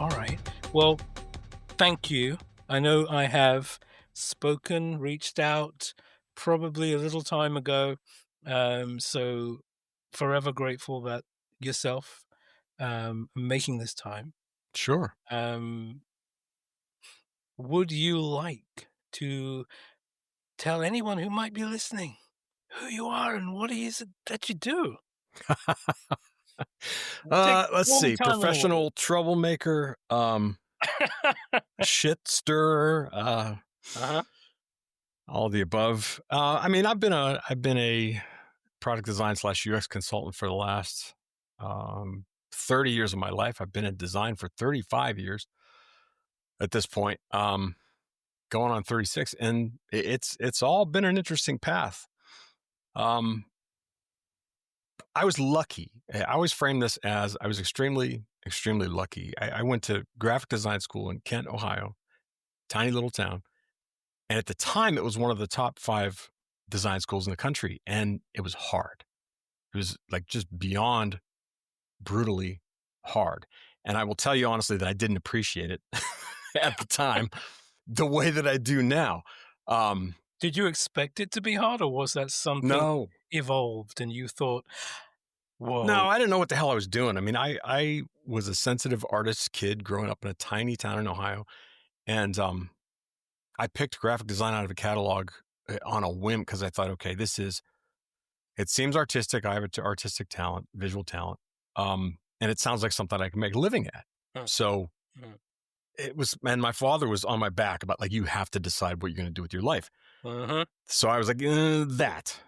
All right. Well, thank you. I know I have spoken, reached out probably a little time ago. So forever grateful that yourself making this time. Sure. Um, would you like to tell anyone who might be listening who you are and what it is that you do? We'll take Let's all the see. time in the world. Professional troublemaker, shit stirrer, Uh-huh. all the above. I mean, I've been a product design slash UX consultant for the last 30 years of my life. I've been in design for 35 years at this point, going on 36, and it's all been an interesting path. Um, I was lucky. I always frame this as I was extremely, extremely lucky. I went to graphic design school in Kent, Ohio, tiny little town. And at the time, it was one of the top 5 design schools in the country. And it was hard. It was like just beyond brutally hard. And I will tell you honestly that I didn't appreciate it at the time the way that I do now. Um, Did you expect it to be hard, or was that something no, evolved and you thought, no, "Whoa." I didn't know what the hell I was doing. I mean, I was a sensitive artist kid growing up in a tiny town in Ohio. And I picked graphic design out of a catalog on a whim because I thought, okay, it seems artistic. I have an artistic talent, visual talent. And it sounds like something I can make a living at. Mm, So mm, it was, and my father was on my back about like, you have to decide what you're going to do with your life. mhm. So I was like, that.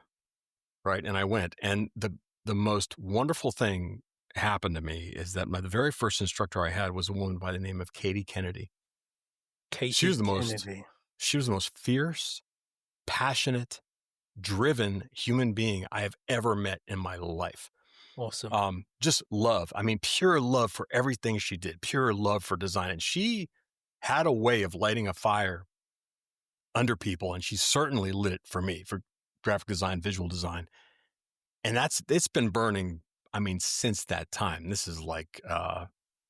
Right. And I went. And the most wonderful thing happened to me is that the very first instructor I had was a woman by the name of Katie Kennedy. She Katie was the most, Kennedy. she was the most fierce, passionate, driven human being I have ever met in my life. Awesome. Just love. I mean, pure love for everything she did, pure love for design. And she had a way of lighting a fire under people. And she certainly lit it for me for graphic design, visual design. And it's been burning. I mean, since that time, this is like,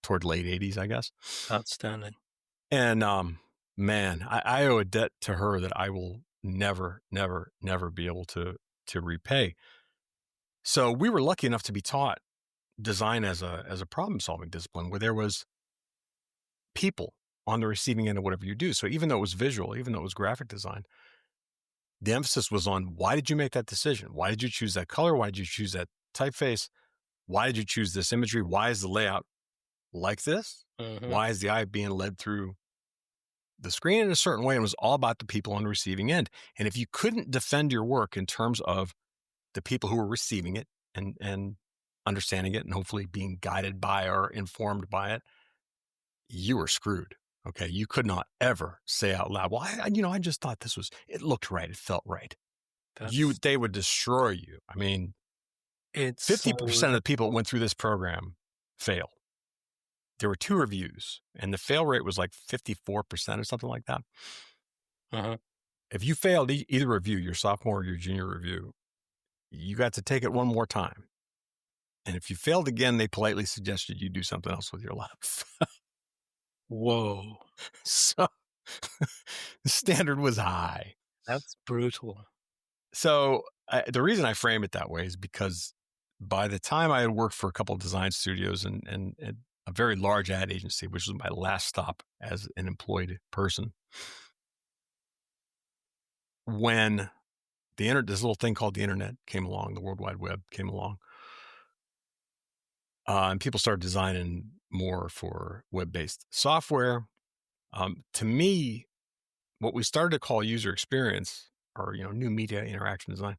toward late 80s, I guess. Outstanding. And, man, I owe a debt to her that I will never, never, never be able to repay. So we were lucky enough to be taught design as a problem solving discipline where there was people on the receiving end of whatever you do. So even though it was visual, even though it was graphic design, the emphasis was on why did you make that decision? Why did you choose that color? Why did you choose that typeface? Why did you choose this imagery? Why is the layout like this? Mhm. Why is the eye being led through the screen in a certain way? And it was all about the people on the receiving end. And if you couldn't defend your work in terms of the people who were receiving it and understanding it and hopefully being guided by or informed by it, you were screwed. Okay. You could not ever say out loud, well, I just thought it looked right. It felt right. That's They would destroy you. I mean, it's so 50% of the people that went through this program failed. There were 2 reviews and the fail rate was like 54% or something like that. uh-huh. If you failed either review, your sophomore or your junior review, you got to take it one more time. And if you failed again, they politely suggested you do something else with your life. Whoa. So the standard was high. That's brutal. So the reason I frame it that way is because by the time I had worked for a couple of design studios and a very large ad agency, which was my last stop as an employed person, when this little thing called the internet came along, the World Wide Web came along, and people started designing more for web-based software. To me, what we started to call user experience or new media interaction design,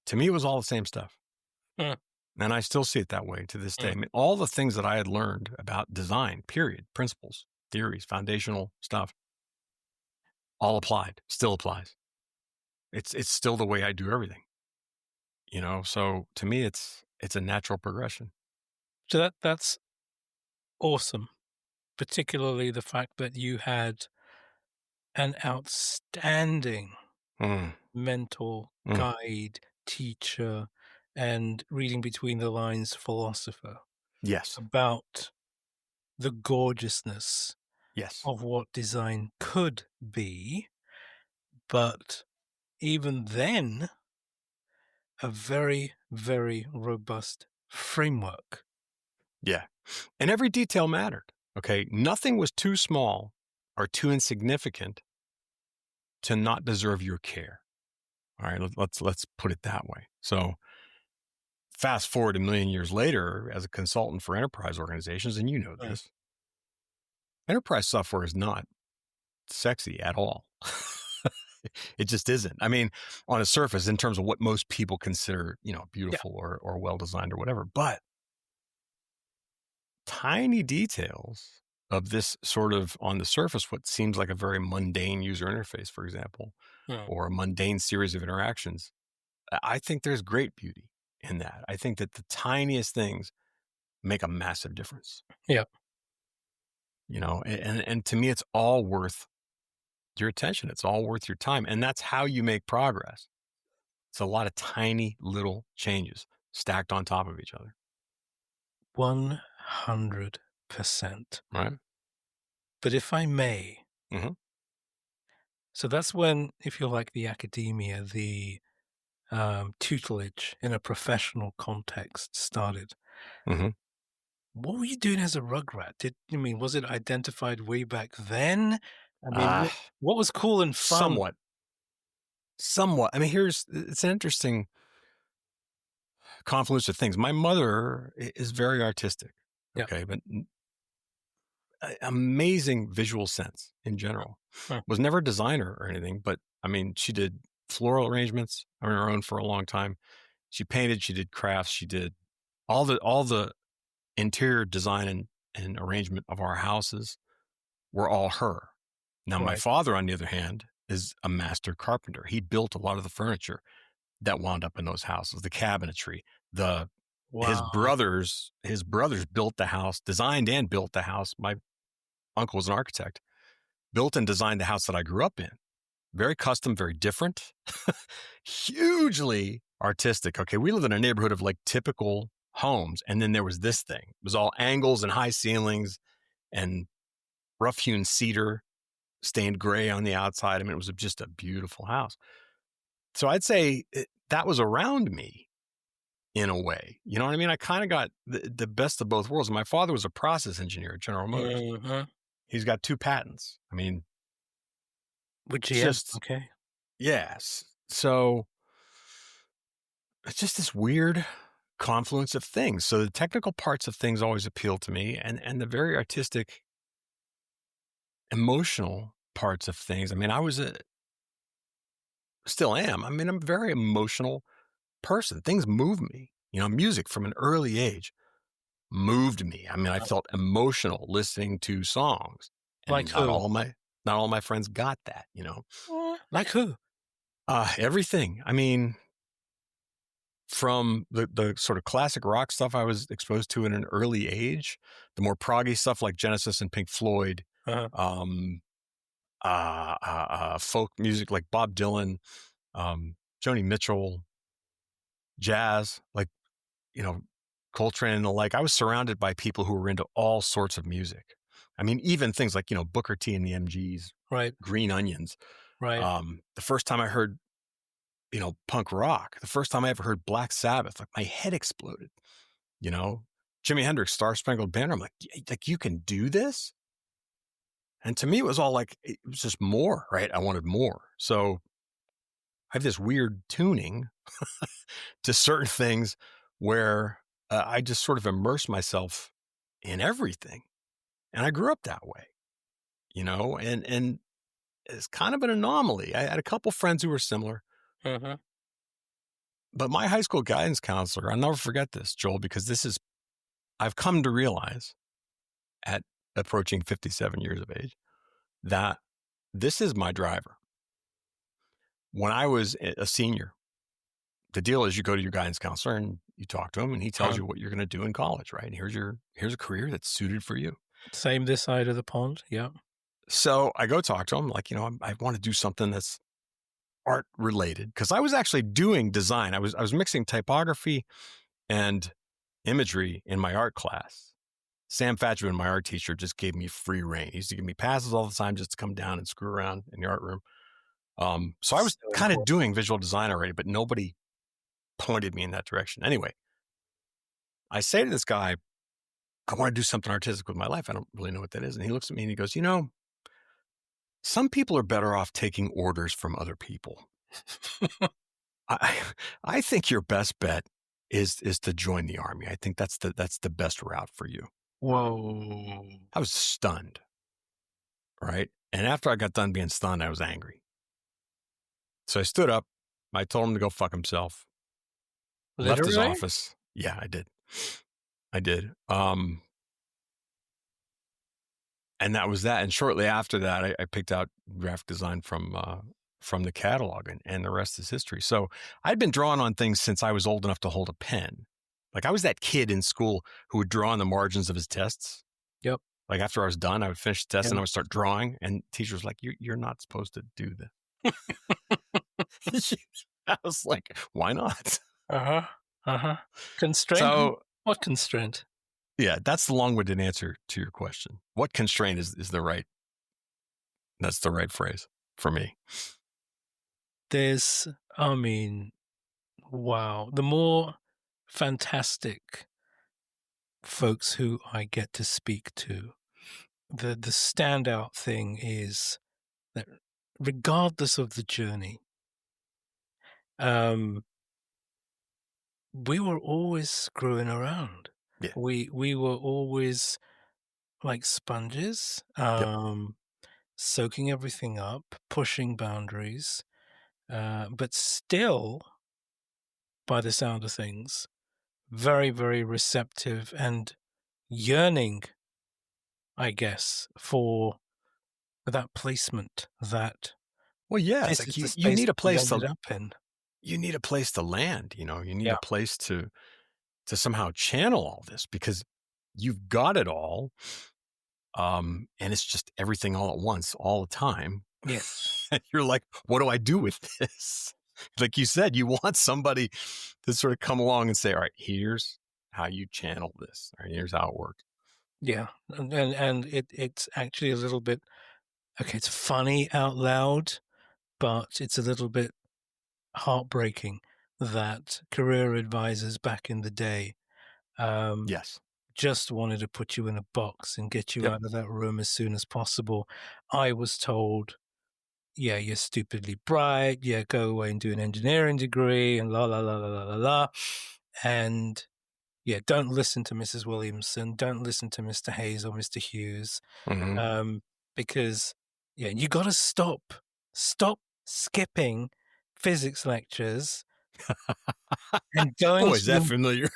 to me, it was all the same stuff. Mm, And I still see it that way to this day. I mm. mean, all the things that I had learned about design, period, principles, theories, foundational stuff, all applied, still applies. It's still the way I do everything. So to me, it's a natural progression. So that's awesome, particularly the fact that you had an outstanding Mm, mentor, mm, guide, teacher, and reading between the lines philosopher yes. about the gorgeousness Yes. of what design could be, but even then, a very, very robust framework. Yeah. And every detail mattered. Okay. Nothing was too small or too insignificant to not deserve your care. All right. Let's put it that way. So fast forward a million years later as a consultant for enterprise organizations, and you know Mm, this, enterprise software is not sexy at all. It just isn't. I mean, on a surface, in terms of what most people consider, yeah, beautiful or well designed or whatever, but tiny details of this sort of on the surface, what seems like a very mundane user interface, for example, mm, or a mundane series of interactions. I think there's great beauty in that. I think that the tiniest things make a massive difference, yeah. and to me, it's all worth your attention. It's all worth your time. And that's how you make progress. It's a lot of tiny little changes stacked on top of each other. 100%. Right. But if I may, Mm-hmm. so that's when, if you like, the academia, the tutelage in a professional context started. Mm-hmm. What were you doing as a rugrat? Was it identified way back then? I mean, Ah, what was cool and fun? somewhat. Somewhat. I mean, it's an interesting confluence of things. My mother is very artistic. Yeah. Okay. But amazing visual sense in general. Huh, Was never a designer or anything, but I mean, she did floral arrangements on her own for a long time. She painted, she did crafts, she did all the interior design and arrangement of our houses were all her. Now, my right. father, on the other hand, is a master carpenter. He built a lot of the furniture that wound up in those houses, the cabinetry, the his Wow. brothers, his brothers built the house, designed and built the house. My uncle was an architect, built and designed the house that I grew up in. Very custom, very different, hugely artistic. Okay, we lived in a neighborhood of like typical homes, and then there was this thing. It was all angles and high ceilings and rough hewn cedar, stained gray on the outside. I mean, it was just a beautiful house. So I'd say that was around me in a way. You know what I mean? I kind of got the best of both worlds. My father was a process engineer at General Motors. Mhm. He's got 2 patents. I mean, With GM, just okay. yes. So it's just this weird confluence of things. So the technical parts of things always appeal to me, and the very artistic, emotional parts of things. I mean, still am. I mean, I'm a very emotional person. Things move me. Music from an early age moved me. I mean, I felt emotional listening to songs, Like and who? not all my friends got that. Like who? Everything. I mean, from the sort of classic rock stuff I was exposed to in an early age, the more proggy stuff like Genesis and Pink Floyd, Uh-huh. um, folk music like Bob Dylan, Joni Mitchell, jazz like you know Coltrane and the like. I was surrounded by people who were into all sorts of music. I mean, even things like Booker T and the MGs, Right, Green Onions. right. The first time I heard punk rock, the first time I ever heard Black Sabbath, like my head exploded. you know, Jimi Hendrix, Star Spangled Banner. I'm like, you can do this? And to me, it was all like, it was just more, right? I wanted more. So I have this weird tuning to certain things where I just sort of immerse myself in everything. And I grew up that way, and it's kind of an anomaly. I had a couple friends who were similar, Uh-huh. but my high school guidance counselor, I'll never forget this, Joel, because I've come to realize at approaching 57 years of age that this is my driver. When I was a senior, the deal is you go to your guidance counselor and you talk to him and he tells Uh-huh. you what you're going to do in college, right? And here's a career that's suited for you. Same this side of the pond, yeah. So I go talk to him like, I want to do something that's art related because I was actually doing design. I was mixing typography and imagery in my art class. Sam Fatchman, my art teacher, just gave me free reign. He used to give me passes all the time just to come down and screw around in the art room. So I was So kind of important. doing visual design already, but nobody pointed me in that direction. Anyway, I say to this guy, I want to do something artistic with my life. I don't really know what that is. And he looks at me and he goes, some people are better off taking orders from other people. I I think your best bet is to join the army. I think that's the best route for you. Whoa. I was stunned, right? And after I got done being stunned, I was angry. So I stood up. I told him to go fuck himself. Left his Literally? office. Yeah, I did. I did. And that was that. And shortly after that, I picked out graphic design from the catalog, and the rest is history. So I'd been drawing on things since I was old enough to hold a pen. Like I was that kid in school who would draw on the margins of his tests. Yep. Like after I was done, I would finish the test and I Yep. would start drawing. And teacher was like, you're not supposed to do this. I was like, why not? Uh-huh. Uh-huh. Constraint? So What constraint? yeah, that's the long-winded answer to your question. What constraint is that's the right phrase for me. There's, I mean, wow. The more fantastic folks who I get to speak to, the standout thing is that regardless of the journey, um, we were always screwing around. Yeah. We were always like sponges, Yep. soaking everything up, pushing boundaries, but still, by the sound of things, very, very receptive and yearning, I guess, for that placement, that Well, yeah, it's this like is the you space need a that you've place ended up in. you need a place to land, you need Yeah. a place to somehow channel all this because you've got it all. And it's just everything all at once, all the time. Yes. And you're like, what do I do with this? Like you said, you want somebody to sort of come along and say, all right, here's how you channel this. All right, here's how it works. Yeah. And it's actually a little bit okay, it's funny out loud, but it's a little bit heartbreaking that career advisors back in the day um, Yes. just wanted to put you in a box and get you Yep. out of that room as soon as possible. I was told, yeah, you're stupidly bright. Yeah, go away and do an engineering degree and la la la la la la la. And yeah, don't listen to Mrs. Williamson. Don't listen to Mr. Hayes or Mr. Hughes, Mm-hmm. um, because yeah, you got to stop skipping physics lectures and Boy, is that familiar?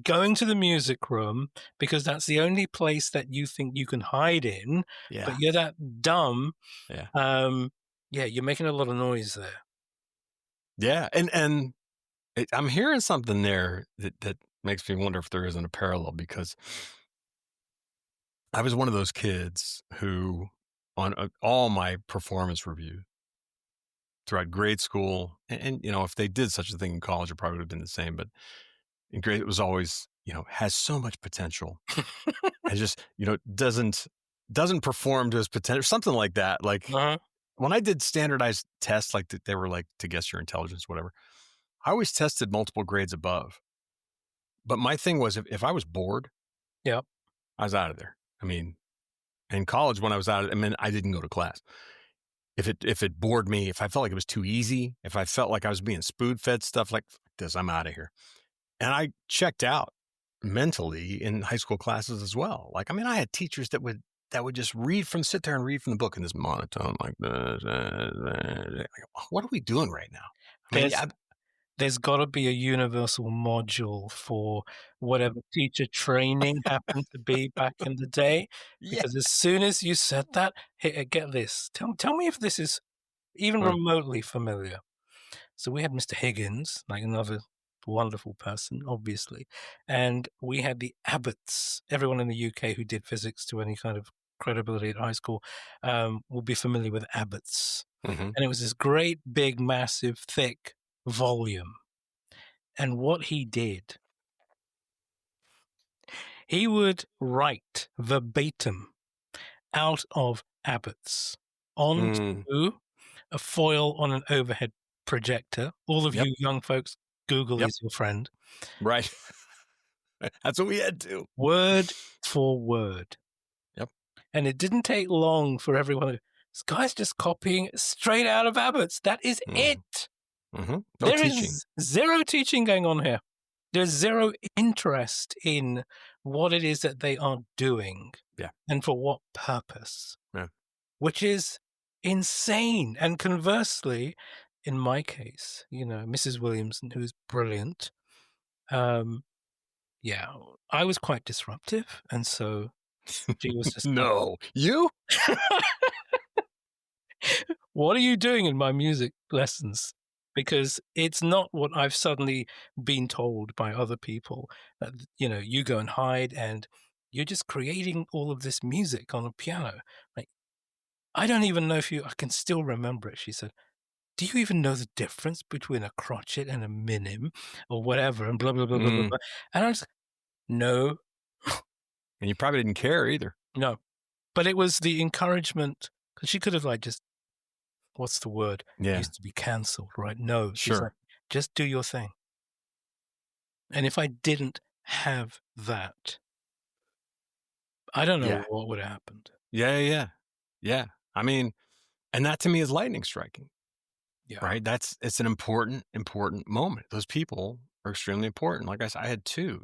going to the music room because that's the only place that you think you can hide in. But Yeah. you're that dumb. Yeah. Um, yeah, you're making a lot of noise there. Yeah. I'm hearing something there that makes me wonder if there isn't a parallel because I was one of those kids who, on all my performance reviews throughout grade school, if they did such a thing in college, it probably would have been the same. But in grade, it was always, has so much potential and just, doesn't perform to his potential, something like that. Like Uh-huh. when I did standardized tests, like they were like to guess your intelligence, whatever. I always tested multiple grades above. But my thing was, if I was bored, Yep. I was out of there. I mean, in college when I was out, I didn't go to class. If it bored me, if I felt like it was too easy, if I felt like I was being spoon fed stuff like this, I'm out of here. And I checked out mentally in high school classes as well. Like, I had teachers that would just sit there and read from the book in this monotone, like this. Like, what are we doing right now? I mean, There's yeah, there's got to be a universal module for whatever teacher training happened to be back in the day, yeah. because as soon as you said that, hey, get this. Tell me if this is even Uh, remotely familiar. So we had Mr. Higgins, like another wonderful person, obviously, and we had the Abbotts. Everyone in the UK who did physics to any kind of credibility at high school will be familiar with Abbotts. mhm. And it was this great, big, massive, thick volume. And what he did He would write verbatim out of Abbott's Mm, onto a foil on an overhead projector. All of yep, you young folks, Google yep, is your friend. right. That's what we had to. Word for word. Yep. And it didn't take long for everyone to, this guy's just copying straight out of Abbott's. That is Mhm, it. no There teaching. is zero teaching going on here. There's zero interest in what it is that they are doing Yeah, and for what purpose, yeah. which is insane. And conversely, in my case, Mrs. Williamson, who's brilliant, um, yeah, I was quite disruptive. And so she was just like, No. You? what are you doing in my music lessons? Because it's not what I've suddenly been told by other people that, you go and hide and you're just creating all of this music on a piano. Like, I don't even know I can still remember it. She said, do you even know the difference between a crotchet and a minim or whatever? And blah, blah, blah, blah, blah, Mm, blah. And I was like, no, and you probably didn't care either. no. But it was the encouragement because she could have like just what's the word? Yeah, Used to be cancelled, right? No, she's like, sure. just do your thing. And if I didn't have that, I don't know Yeah. what would have happened. Yeah, yeah, yeah. Yeah. I mean, and that to me is lightning striking, Yeah. right? It's an important, important moment. Those people are extremely important. Like I said, I had two,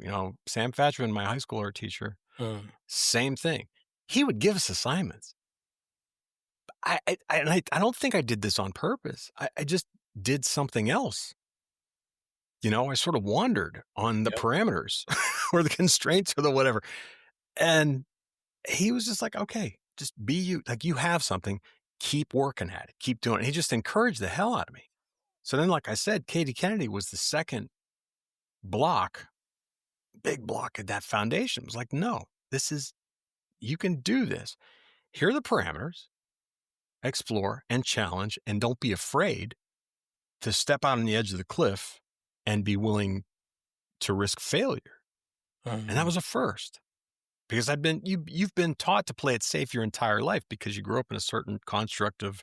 Sam Fatchman, my high school art teacher, Mm. same thing. He would give us assignments. And I don't think I did this on purpose. I just did something else. I sort of wandered on the Yep. parameters or the constraints or the whatever. And he was just like, okay, just be you. Like you have something, keep working at it, keep doing it. He just encouraged the hell out of me. So then, like I said, Katie Kennedy was the second block, big block of that foundation. It was like, no, you can do this. Here are the parameters, explore and challenge, and don't be afraid to step out on the edge of the cliff and be willing to risk failure. And that Mm. was a first because you've been taught to play it safe your entire life because you grew up in a certain construct of,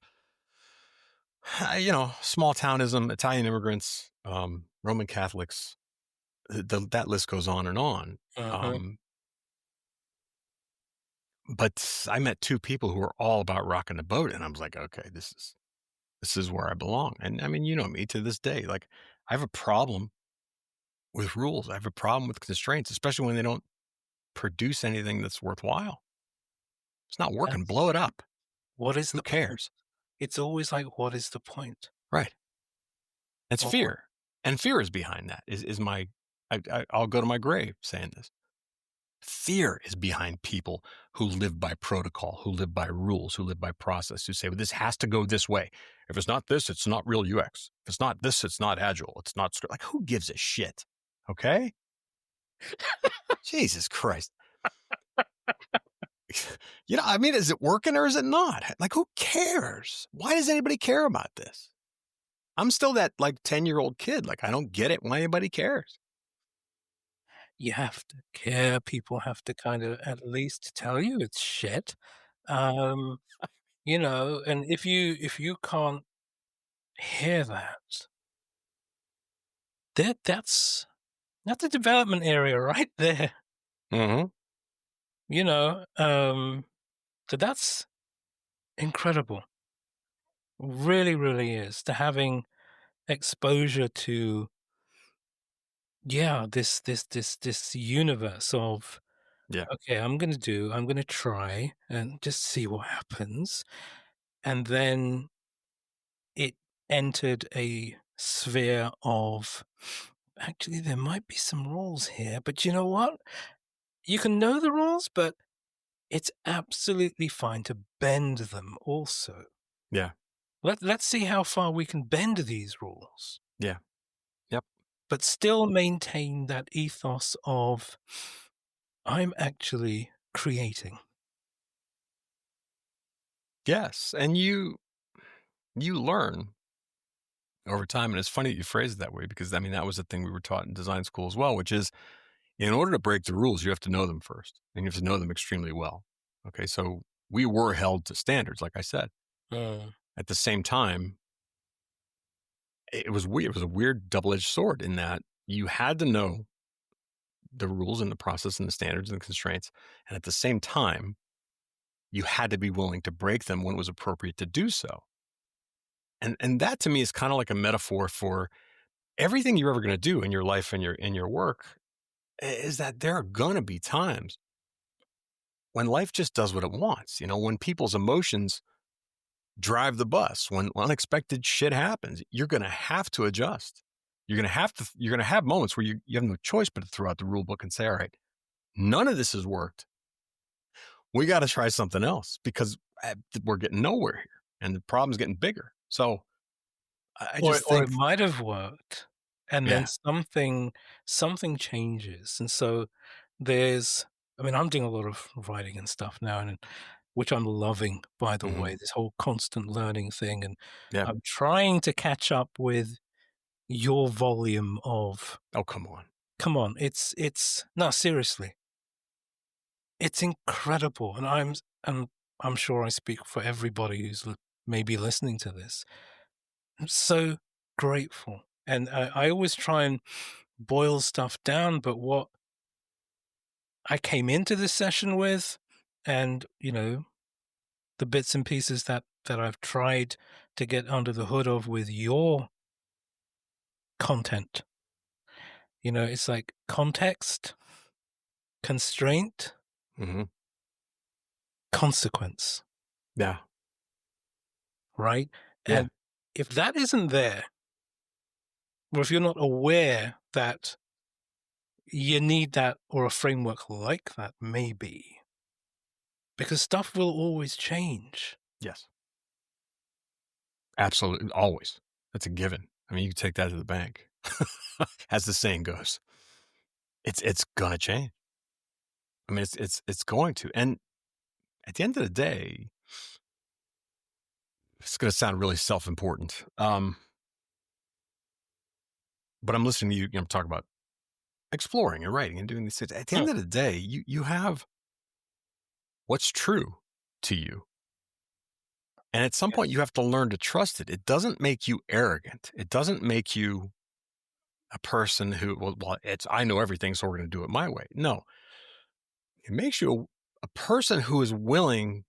small townism, Italian immigrants, Roman Catholics, that list goes on and on. Uh-huh. Um, but I met two people who were all about rocking the boat, and I was like, okay, this is where I belong. And I mean, you know me to this day, like I have a problem with rules. I have a problem with constraints, especially when they don't produce anything that's worthwhile. It's not working. That's Blow it up. what is Who the point? cares? It's always like, what is the point? Right. It's Or fear. And fear is behind that is my, I'll go to my grave saying this. Fear is behind people who live by protocol, who live by rules, who live by process, who say, well, this has to go this way. If it's not this, it's not real UX. If it's not this, it's not agile. It's not like who gives a shit? Okay. Jesus Christ. I mean, is it working or is it not? Like, who cares? Why does anybody care about this? I'm still that like 10-year-old kid. Like, I don't get it why anybody cares. you have to care. People have to kind of at least tell you it's shit. Um, and if you can't hear that, that's a development area right there. Mm-hmm. You know, um, so that's incredible. Really, really is to having exposure to, yeah, this universe of, Yeah. okay, I'm gonna try and just see what happens. And then it entered a sphere of, actually, there might be some rules here, but you know what? You can know the rules, but it's absolutely fine to bend them also. Yeah. Let's see how far we can bend these rules, Yeah. Yep. but still maintain that ethos of I'm actually creating. Yes. And you learn over time. And it's funny that you phrase it that way because I mean, that was the thing we were taught in design school as well, which is In order to break the rules, you have to know them first, and you have to know them extremely well. Okay, so we were held to standards, like I said. Mm. At the same time, it was weird. It was a weird double-edged sword in that you had to know the rules and the process and the standards and the constraints, and at the same time, you had to be willing to break them when it was appropriate to do so. And that to me is kind of like a metaphor for everything you're ever going to do in your life and your work is that there are going to be times when life just does what it wants. When people's emotions drive the bus, when unexpected shit happens, you're going to have to adjust. You're going to have moments where you have no choice but to throw out the rule book and say, all right, none of this has worked. We got to try something else because we're getting nowhere here and the problem's getting bigger. So I just Or it think, might have worked, and then yeah. something changes, and so there's I mean, I'm doing a lot of writing and stuff now, and which I'm loving, by the Hmm. way, this whole constant learning thing, and Yeah. I'm trying to catch up with your volume of Oh, come on. come on, it's no, seriously, it's incredible, and I'm sure I speak for everybody who's maybe listening to this. I'm so grateful. And I always try and boil stuff down, but what I came into this session with, and the bits and pieces that I've tried to get under the hood of with your content, it's like context, constraint, Hmm. consequence, Yeah. right? Yeah. And if that isn't there, or if you're not aware that you need that or a framework like that, maybe, because stuff will always change. Yes. Absolutely. Always. That's a given. I mean, you can take that to the bank. As the saying goes, it's gonna change. I mean, it's going to. And at the end of the day, it's gonna sound really self-important. But I'm listening to you, talk about exploring and writing and doing these things. At the Hmm, end of the day, you have what's true to you. And at some point you yes. have to learn to trust it. It doesn't make you arrogant. It doesn't make you a person who, well, it's I know everything, so we're going to do it my way. No, it makes you a person who is willing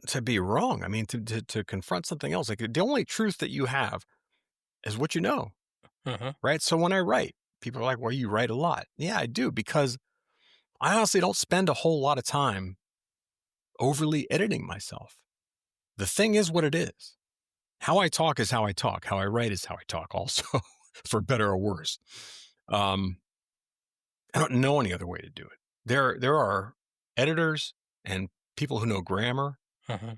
to be wrong. I mean, to confront something else. Like the only truth that you have is what you know, Uh-huh. right? So when I write, people are like, "Well, you write a lot." Yeah, I do because I honestly don't spend a whole lot of time overly editing myself. The thing is what it is. How I talk is how I talk. How I write is how I talk. Also, for better or worse. Um, I don't know any other way to do it. There are editors and people who know grammar Uh-huh.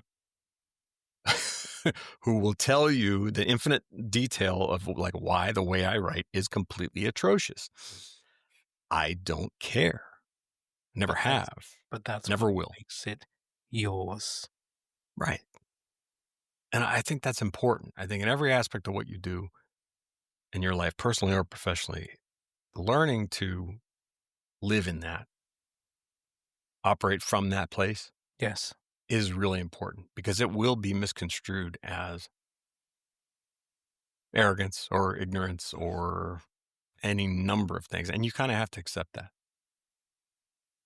who will tell you the infinite detail of like why the way I write is completely atrocious. I don't care. Never But that's have. but that's Never what will. makes it yours. Right. And I think that's important. I think in every aspect of what you do in your life, personally or professionally, learning to live in that, operate from that place Yes. is really important because it will be misconstrued as arrogance or ignorance or any number of things. And you kind of have to accept that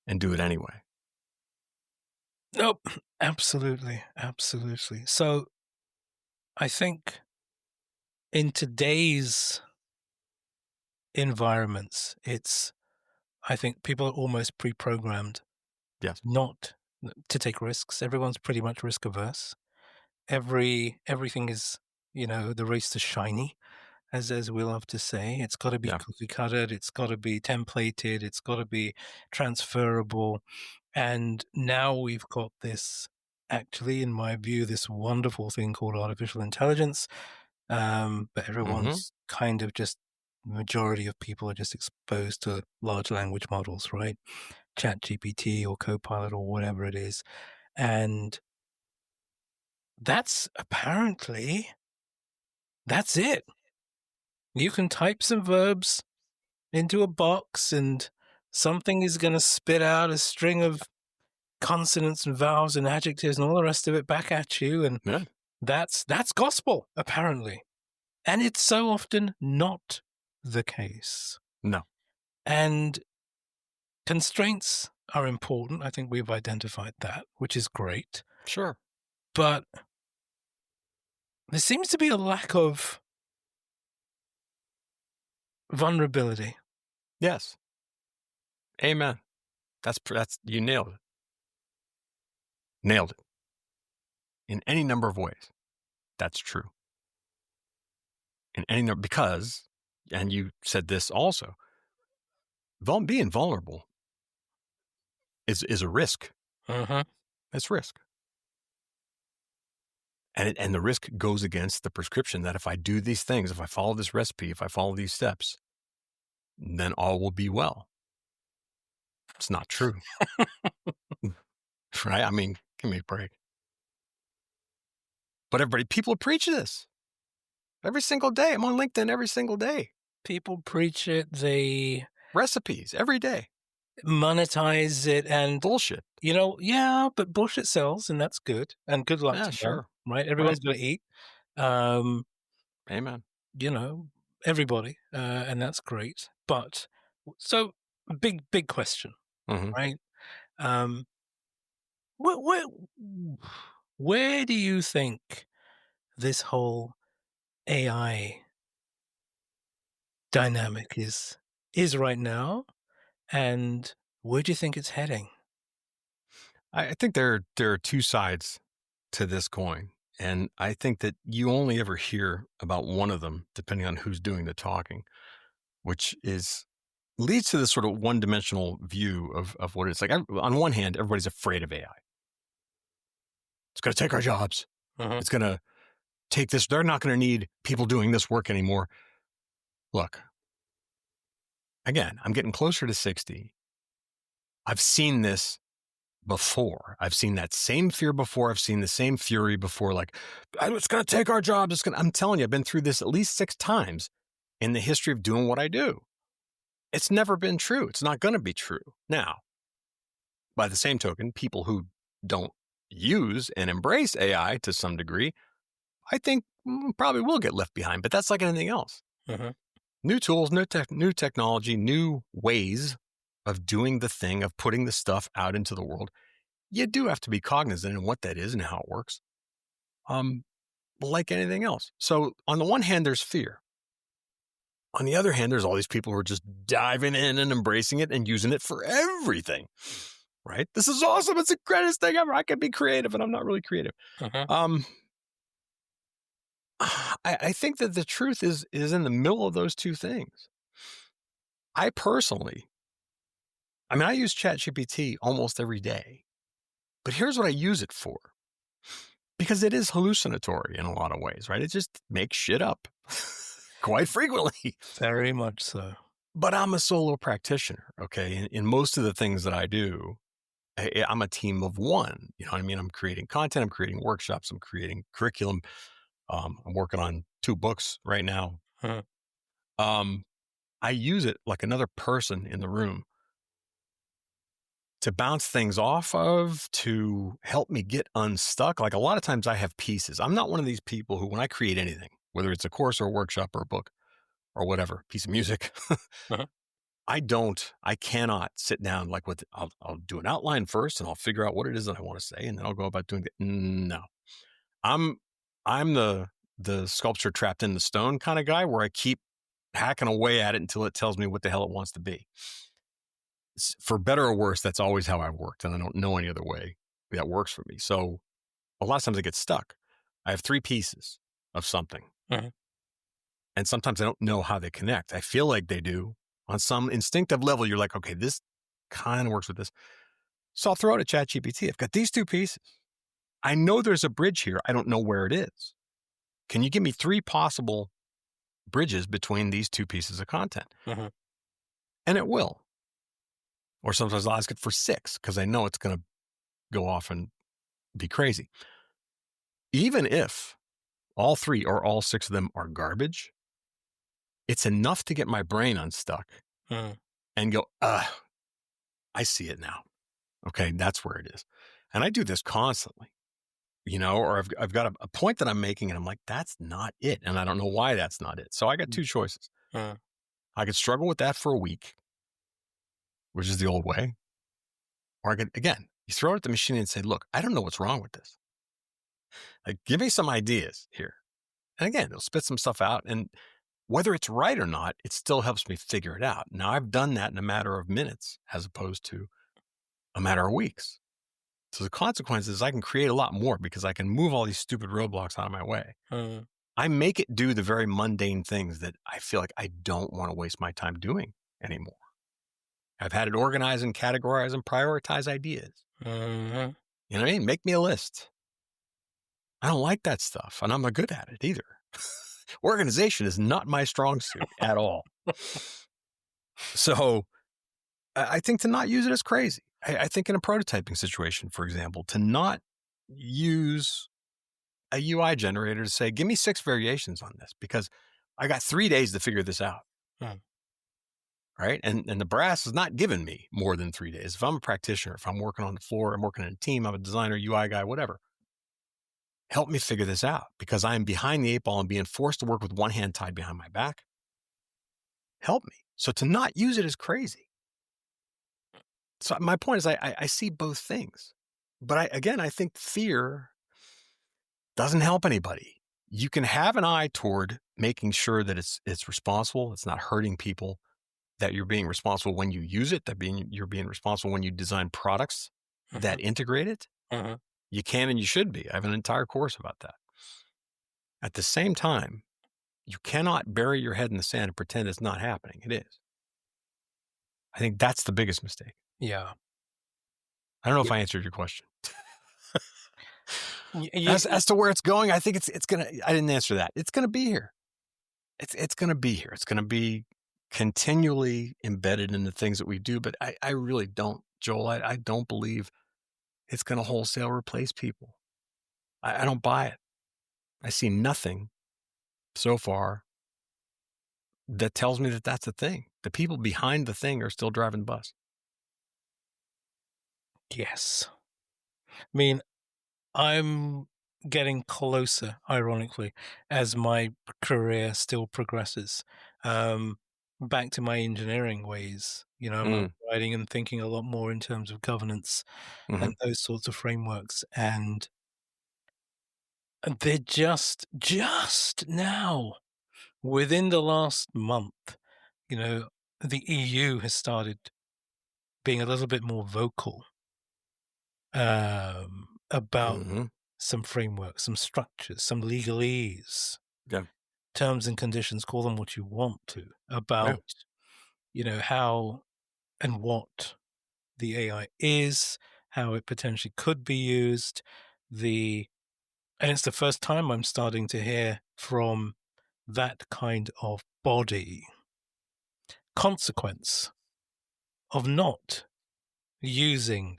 and do it anyway. Nope. Absolutely. Absolutely. So I think in today's environments, I think people are almost pre-programmed Yes. not to take risks. Everyone's pretty much risk averse. Everything is, the race to shiny, as we love to say. It's got to be Yeah. cookie cuttered. It's got to be templated. It's got to be transferable. And now we've got this, actually, in my view, this wonderful thing called artificial intelligence. But Hmm. everyone's kind of just, majority of people are just exposed to large language models, right? Chat GPT or Copilot or whatever it is. And that's apparently, that's it. You can type some verbs into a box, and something is going to spit out a string of consonants and vowels and adjectives and all the rest of it back at you, and Yeah. that's gospel, apparently. And it's so often not the case. No. And constraints are important. I think we've identified that, which is great. Sure. But there seems to be a lack of vulnerability. Yes. Amen. That's you nailed it. Nailed it. In any number of ways. That's true. In any number, because, and you said this also, being vulnerable is a risk. Uh-huh. It's risk. And the risk goes against the prescription that if I do these things, if I follow this recipe, if I follow these steps, then all will be well. It's not true. Right? I mean, give me a break. But people preach this every single day. I'm on LinkedIn every single day. People preach it, they Recipes every day. monetize it, and Bullshit. yeah, but bullshit sells, and that's good. And good luck Yeah, to them, sure. right? Right. Everyone's gonna eat. Um, Amen. you know, everybody, and that's great. But so big question, Hmm. right? Um, where where do you think this whole AI dynamic is right now, and where do you think it's heading? I think there are two sides to this coin. And I think that you only ever hear about one of them, depending on who's doing the talking, which leads to this sort of one-dimensional view of what it's like. On one hand, everybody's afraid of AI. It's going to take our jobs. Uh-huh. It's going to take this. They're not going to need people doing this work anymore. Look, again, I'm getting closer to 60. I've seen this before. I've seen that same fear before. I've seen the same fury before. Like, it's going to take our jobs. I'm telling you, I've been through this at least 6 times in the history of doing what I do. It's never been true. It's not going to be true. Now, by the same token, people who don't use and embrace AI to some degree, I think probably will get left behind, but that's like anything else. Uh-huh. New tools, new technology, new ways of doing the thing, of putting the stuff out into the world. You do have to be cognizant of what that is and how it works. Like anything else. So on the one hand, there's fear. On the other hand, there's all these people who are just diving in and embracing it and using it for everything. Right? This is awesome. It's the greatest thing ever. I can be creative, and I'm not really creative. Uh-huh. I think that the truth is in the middle of those two things. I personally, I use ChatGPT almost every day, but here's what I use it for. Because it is hallucinatory in a lot of ways, right? It just makes shit up quite frequently. Very much so. But I'm a solo practitioner, okay? In most of the things that I do, I'm a team of one. You know what I mean? I'm creating content, I'm creating workshops, I'm creating curriculum. I'm working on 2 books right now. Uh-huh. I use it like another person in the room to bounce things off of, to help me get unstuck. Like a lot of times I have pieces. I'm not one of these people who, when I create anything, whether it's a course or a workshop or a book or whatever, piece of music, Uh-huh. I cannot sit down like I'll do an outline first and I'll figure out what it is that I want to say. And then I'll go about doing it. No, I'm the sculpture trapped in the stone kind of guy where I keep hacking away at it until it tells me what the hell it wants to be. For better or worse, that's always how I've worked. And I don't know any other way that works for me. So a lot of times I get stuck. I have 3 pieces of something. Uh-huh. And sometimes I don't know how they connect. I feel like they do. On some instinctive level, you're like, okay, this kind of works with this. So I'll throw it at ChatGPT. I've got these 2 pieces. I know there's a bridge here. I don't know where it is. Can you give me 3 possible bridges between these 2 pieces of content? Uh-huh. And it will. Or sometimes I'll ask it for 6 because I know it's going to go off and be crazy. Even if all 3 or all 6 of them are garbage, it's enough to get my brain unstuck mm, and go, I see it now. Okay, that's where it is. And I do this constantly, or I've got a point that I'm making and I'm like, that's not it. And I don't know why that's not it. So I got mm, two choices. mm, I could struggle with that for a week, which is the old way. Or I could, again, you throw it at the machine and say, look, I don't know what's wrong with this. Like, give me some ideas here. And again, it'll spit some stuff out. And whether it's right or not, it still helps me figure it out. Now, I've done that in a matter of minutes as opposed to a matter of weeks. So the consequence is I can create a lot more because I can move all these stupid roadblocks out of my way. mm, I make it do the very mundane things that I feel like I don't want to waste my time doing anymore. I've had it organize and categorize and prioritize ideas. mhm, You know what I mean? Make me a list. I don't like that stuff, and I'm not good at it either. Organization is not my strong suit at all. So I think to not use it is crazy. I think in a prototyping situation, for example, to not use a UI generator to say, give me 6 variations on this because I got 3 days to figure this out. mm. Right. And the brass has not given me more than 3 days. If I'm a practitioner, if I'm working on the floor, I'm working in a team, I'm a designer, UI guy, whatever, help me figure this out because I am behind the 8 ball and being forced to work with one hand tied behind my back. Help me. So to not use it is crazy. So my point is I see both things. But I think fear doesn't help anybody. You can have an eye toward making sure that it's responsible, it's not hurting people, that you're being responsible when you use it, you're being responsible when you design products Mhm, that integrate it. mhm. You can and you should be. I have an entire course about that. At the same time, you cannot bury your head in the sand and pretend it's not happening. It is. I think that's the biggest mistake. Yeah. I don't know Yeah. if I answered your question. Y y As to where it's going, I think it's gonna. I didn't answer that. It's gonna be here. It's gonna be here. It's gonna be continually embedded in the things that we do. But I really don't, Joel. I don't believe it's gonna wholesale replace people. I don't buy it. I see nothing so far that tells me that that's a thing. The people behind the thing are still driving the bus. yes. I mean, I'm getting closer, ironically, as my career still progresses, um, back to my engineering ways. I'm Mm, writing and thinking a lot more in terms of governance mhm, and those sorts of frameworks, and they're just now, within the last month, you know, the EU has started being a little bit more vocal, about mhm. some frameworks, some structures, some legalese, Yeah, terms and conditions, call them what you want to, yeah, about, how and what the AI is, how it potentially could be used, the and it's the first time I'm starting to hear from that kind of body consequence of not using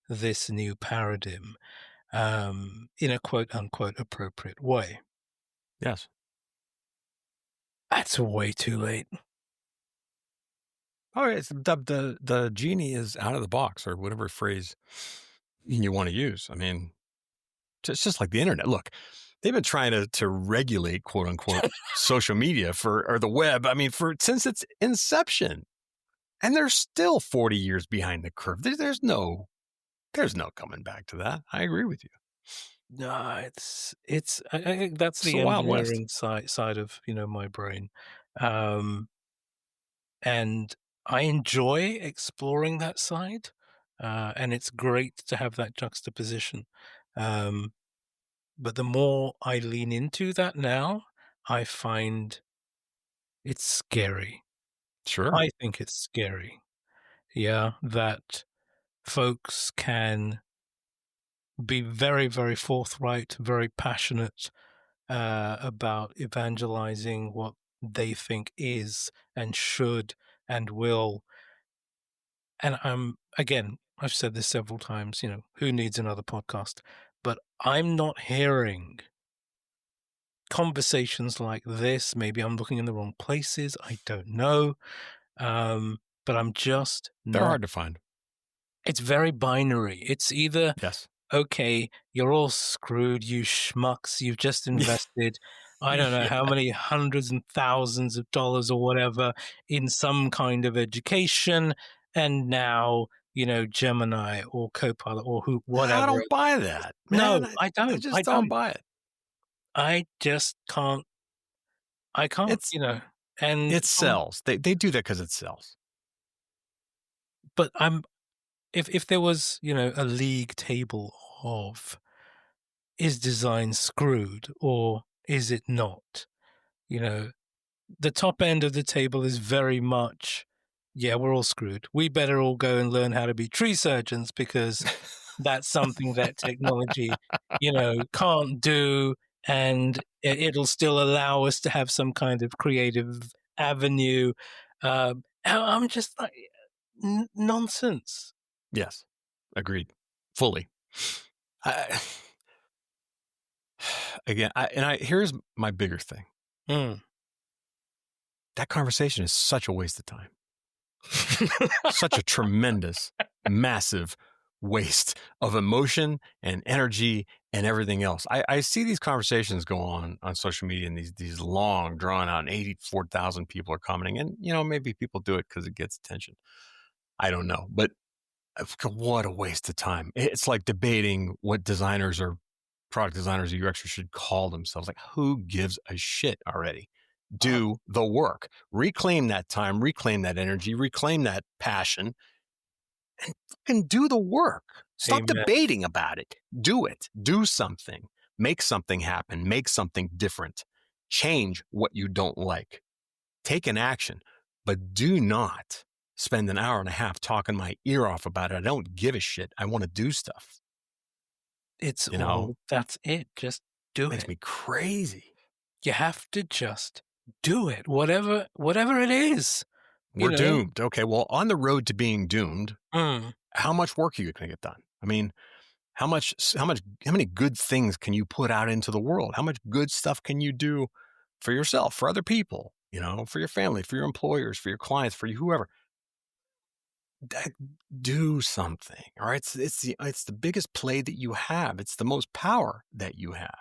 this new paradigm, in a quote unquote appropriate way. yes. That's way too late. Oh, it's the genie is out of the box, or whatever phrase you want to use. I mean, it's just like the internet. Look, they've been trying to regulate quote unquote social media or the web. I mean, since its inception, and they're still 40 years behind the curve. There's no coming back to that. I agree with you. No, I think that's It's the the Wild West. engineering side of, my brain. Um, and I enjoy exploring that side, and it's great to have that juxtaposition. Um, but the more I lean into that now, I find it's scary. Sure. I think it's scary. Yeah, that folks can be very, very forthright, very passionate, about evangelizing what they think is and should and will. And again, I've said this several times, who needs another podcast? But I'm not hearing conversations like this. Maybe I'm looking in the wrong places. I don't know. But I'm just They're not. hard to find. It's very binary. It's either, Yes. okay, you're all screwed, you schmucks. You've just invested, I don't know how Yeah. many hundreds and thousands of dollars or whatever in some kind of education. And now, Gemini or Copilot or who, I whatever. don't buy that, man. No, I, I I don't. I just don't don't. buy it. I just can't. I can't, It's and it sells. They do that because it sells. but if there was, a league table of, is design screwed or is it not? You know, the top end of the table is very much, yeah, we're all screwed. We better all go and learn how to be tree surgeons because that's something that technology, can't do, and it'll still allow us to have some kind of creative avenue. I'm just like, nonsense. Yes, agreed, fully. I, again, here's my bigger thing. Mm. That conversation is such a waste of time. Such a tremendous, massive waste of emotion and energy and everything else. I see these conversations go on social media, and these long, drawn out, and 84,000 people are commenting. And, maybe people do it because it gets attention. I don't know. But what a waste of time. It's like debating what designers or product designers or UXers should call themselves. Like, who gives a shit already? Uh, Do the work, reclaim that time, reclaim that energy, reclaim that passion, and do the work. Stop Amen. debating about it. Do it. Do something. Make something happen. Make something different. Change what you don't like. Take an action, but do not spend an hour and a half talking my ear off about it. I don't give a shit. I want to do stuff. It's You know, all, that's it. Just do makes it. me crazy. You have to just do it. Whatever it is, you We're know. doomed. Okay, well, on the road to being doomed, Mm. how much work are you going to get done? I mean, how many good things can you put out into the world? How much good stuff can you do for yourself, for other people, for your family, for your employers, for your clients, for you, whoever? That- Do something. All right. It's the biggest play that you have. It's the most power that you have.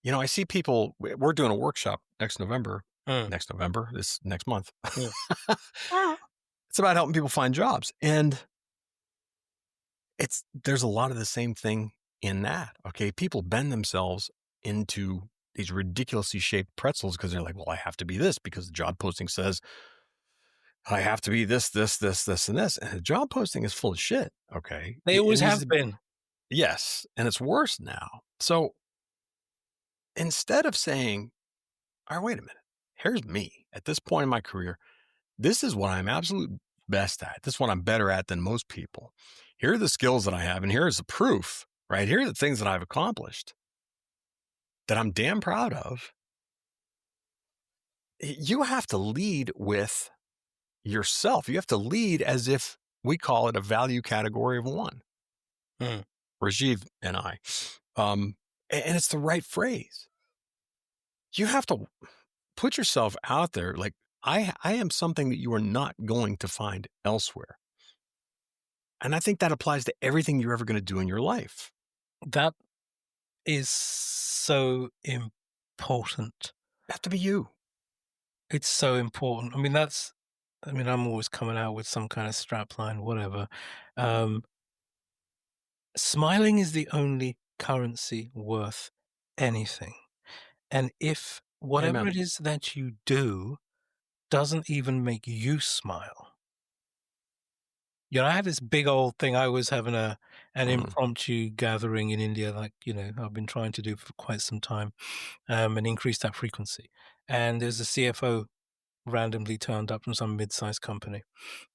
I see people, we're doing a workshop Mm. this next month. Mm. Mm. It's about helping people find jobs. And there's a lot of the same thing in that. Okay. People bend themselves into these ridiculously shaped pretzels because they're like, well, I have to be this because the job posting says I have to be this, this, this, this, and this. And the job posting is full of shit. Okay. They It always needs have to, been. yes. And it's worse now. So instead of saying, all right, wait a minute, here's me at this point in my career. This is what I'm absolute best at. This is what I'm better at than most people. Here are the skills that I have, and here's the proof, right? Here are the things that I've accomplished that I'm damn proud of. You have to lead with yourself. You have to lead as if we call it a value category of one. Mm. Rajiv and I. And it's the right phrase. You have to put yourself out there like, I am something that you are not going to find elsewhere. And I think that applies to everything you're ever going to do in your life. That is so important. You have to be you. It's so important. I'm always coming out with some kind of strap line, whatever. Um, Smiling is the only currency worth anything. And if whatever Amen. it is that you do doesn't even make you smile. I had this big old thing. I was having an Mm, impromptu gathering in India, like, I've been trying to do for quite some time, and increase that frequency. And there's a CFO randomly turned up from some mid-sized company.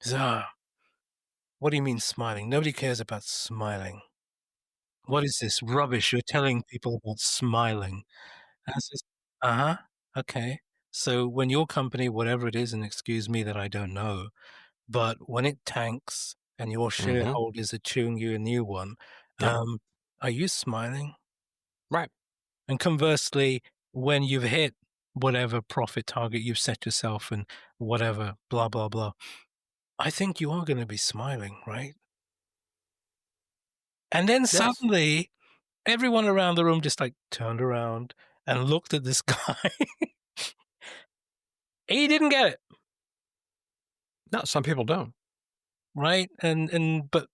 He said, what do you mean smiling? Nobody cares about smiling. What is this rubbish you're telling people about smiling? And I says, uh-huh, okay. So when your company, whatever it is, and excuse me that I don't know, but when it tanks and your hmm shareholders are chewing you a new one, Yep. are you smiling? Right. And conversely, when you've hit whatever profit target you've set yourself and whatever, blah, blah, blah. I think you are going to be smiling, right? And then Yes. suddenly everyone around the room just like turned around and looked at this guy. He didn't get it, No, some people don't. right? But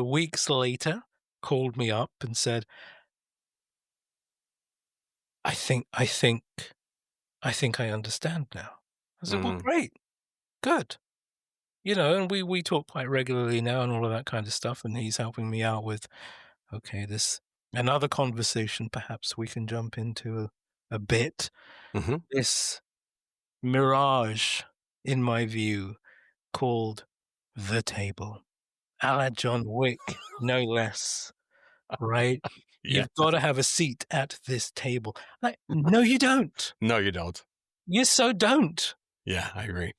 weeks later, called me up and said, I think I understand now. I said, well, Mhm. great, good. And we talk quite regularly now and all of that kind of stuff. And he's helping me out with, okay, this another conversation perhaps we can jump into a bit. Mhm. This mirage, in my view, called the table, a la John Wick, no less, right? Yeah. You've got to have a seat at this table. Like, no, you don't. No, you don't. You so don't. Yeah, I agree.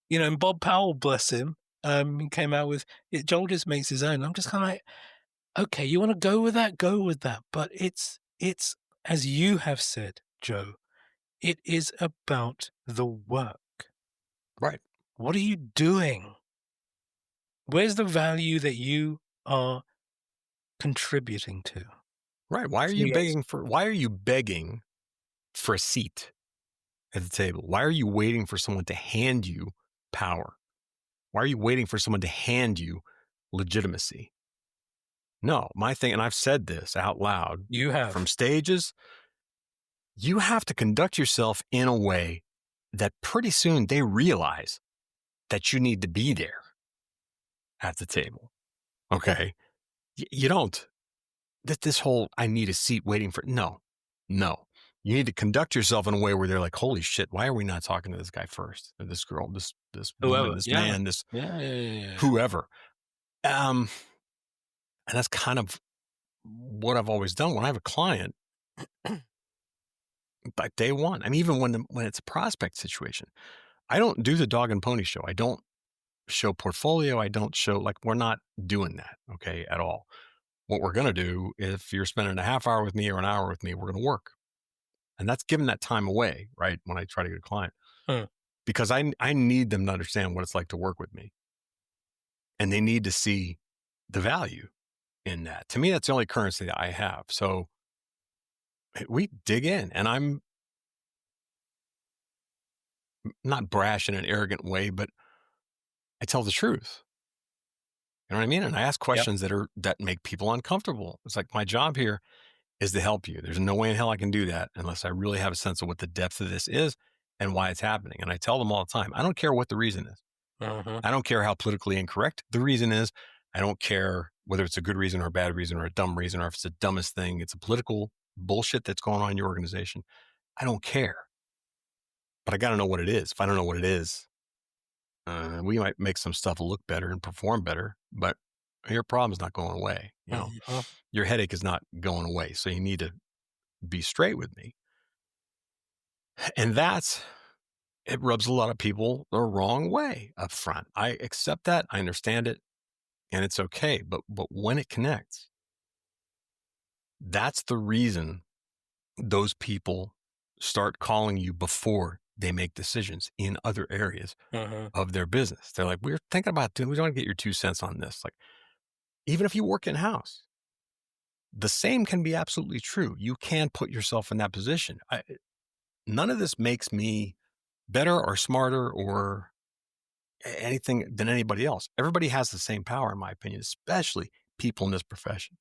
And Bob Powell, bless him, he came out with it. Joel just makes his own. I'm just kind of like, okay, you want to go with that? Go with that. But it's as you have said, Joe, it is about the work. Right. What are you doing? Where's the value that you are contributing to? Right. Yes. Why are you begging for a seat at the table? Why are you waiting for someone to hand you power? Why are you waiting for someone to hand you legitimacy? No, my thing, and I've said this out loud You from have. stages, you have to conduct yourself in a way that pretty soon they realize that you need to be there at the table. Okay. You don't, this whole, I need a seat waiting for, no, no. You need to conduct yourself in a way where they're like, holy shit, why are we not talking to this guy first? Or this girl, this woman, Whoever. this Yeah. man, this Yeah, yeah, yeah, yeah, yeah. whoever. Um, and that's kind of what I've always done when I have a client by day one. I mean, even when it's a prospect situation, I don't do the dog and pony show. I don't show portfolio. I don't show, like, we're not doing that. Okay. At all. What we're going to do, if you're spending a half hour with me or an hour with me, we're going to work. And that's giving that time away, right? When I try to get a client, Huh. because I need them to understand what it's like to work with me. And they need to see the value in that. To me, that's the only currency that I have. So we dig in, and I'm not brash in an arrogant way, but I tell the truth. You know what I mean? And I ask Yep. questions that make people uncomfortable. It's like, my job here is to help you. There's no way in hell I can do that unless I really have a sense of what the depth of this is and why it's happening. And I tell them all the time, I don't care what the reason is. Uh-huh. I don't care how politically incorrect the reason is. I don't care whether it's a good reason or a bad reason or a dumb reason, or if it's the dumbest thing. It's a political bullshit that's going on in your organization. I don't care, but I got to know what it is. If I don't know what it is, we might make some stuff look better and perform better, but your problem's not going away. Uh-huh. Your headache is not going away. So you need to be straight with me. And it rubs a lot of people the wrong way up front. I accept that. I understand it, and it's okay. But when it connects, that's the reason those people start calling you before they make decisions in other areas Uh-huh. of their business. They're like, we're thinking about doing, we want to get your 2 cents on this. Like, even if you work in house, the same can be absolutely true. You can put yourself in that position. None of this makes me better or smarter or anything than anybody else. Everybody has the same power, in my opinion, especially people in this profession.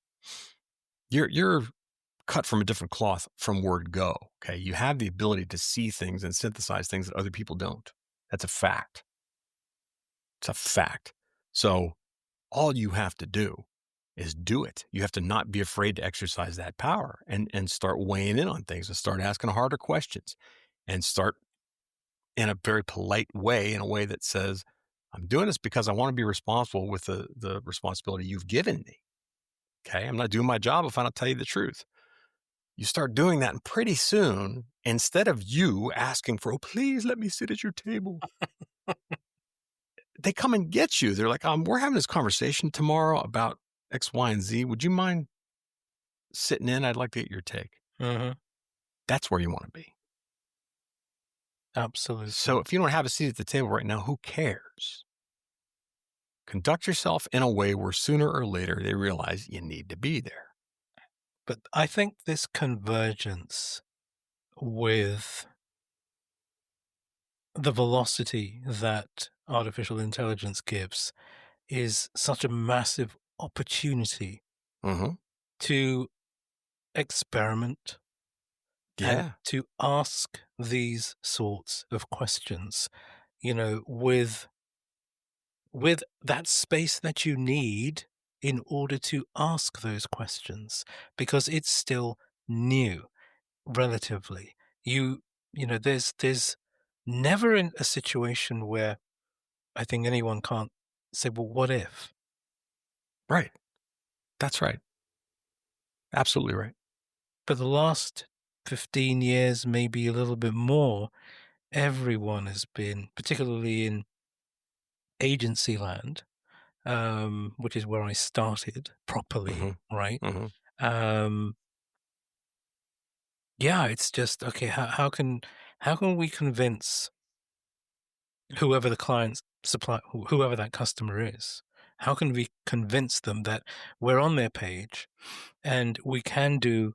You're cut from a different cloth from word go. Okay. You have the ability to see things and synthesize things that other people don't. That's a fact. It's a fact. So all you have to do is do it. You have to not be afraid to exercise that power and start weighing in on things and start asking harder questions and start in a very polite way, in a way that says, I'm doing this because I want to be responsible with the responsibility you've given me. Okay. I'm not doing my job if I don't tell you the truth. You start doing that, and pretty soon, instead of you asking for, oh, please let me sit at your table, they come and get you. They're like, we're having this conversation tomorrow about X, Y, and Z. Would you mind sitting in? I'd like to get your take. Uh-huh. That's where you want to be. Absolutely. So if you don't have a seat at the table right now, who cares? Conduct yourself in a way where sooner or later they realize you need to be there. But I think this convergence with the velocity that artificial intelligence gives is such a massive opportunity Hmm. to experiment and Yeah. to ask these sorts of questions, you know, with that space that you need in order to ask those questions, because it's still new relatively. You you know, there's never in a situation where I think anyone can't say, well, what if? Right. That's right. Absolutely right. For the last 15 years, maybe a little bit more, everyone has been, particularly in agency land, which is where I started properly, Hmm. right? Hmm. Um, yeah, it's just okay. How can we convince whoever the client's supply, whoever that customer is? How can we convince them that we're on their page and we can do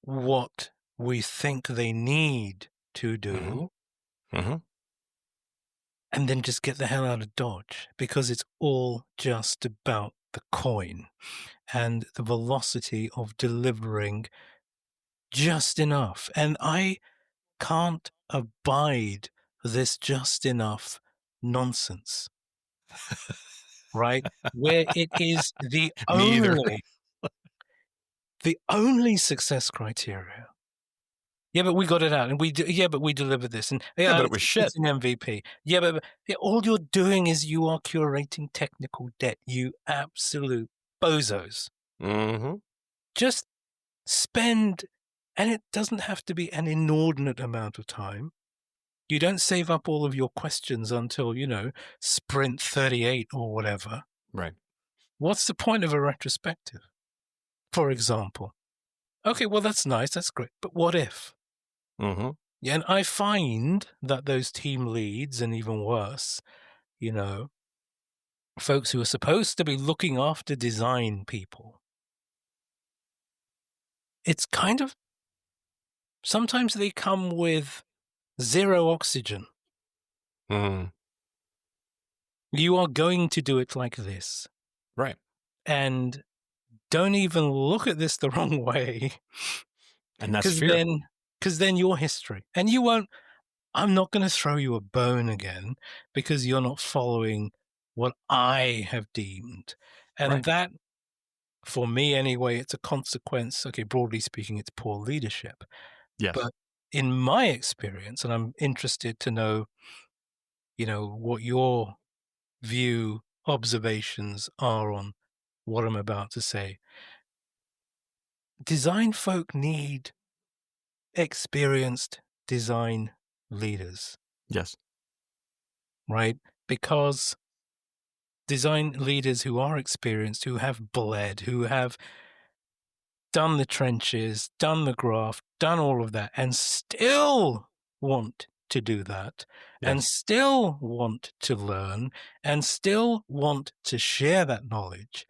what we think they need to Hmm. do, Hmm. and then just get the hell out of Dodge because it's all just about the coin and the velocity of delivering just enough. And I can't abide this just enough nonsense, right? Where it is Me either. the only success criteria. Yeah, but we got it out, and yeah, but we delivered this, and Yeah, yeah, but it was shit. it's an MVP. Yeah, but yeah, all you're doing is you are curating technical debt, you absolute bozos. Hmm. Just spend, and it doesn't have to be an inordinate amount of time. You don't save up all of your questions until, you know, sprint 38 or whatever. Right. What's the point of a retrospective, for example? Okay, well, that's nice, that's great, but what if? Hmm. Yeah, and I find that those team leads, and even worse, you know, folks who are supposed to be looking after design people, it's kind of sometimes they come with zero oxygen. Hmm. You are going to do it like this. Right. And don't even look at this the wrong way, And that's because fear. then because then you're history. And you won't I'm not gonna throw you a bone again because you're not following what I have deemed. And Right. that, for me anyway, it's a consequence. Okay, broadly speaking, it's poor leadership. Yes. But in my experience, and I'm interested to know, you know, what your view, observations are on what I'm about to say. Design folk need experienced design leaders, Yes. right? Because design leaders who are experienced, who have bled, who have done the trenches, done the graft, done all of that, and still want to do that, and Yes. still want to learn, and still want to share that knowledge.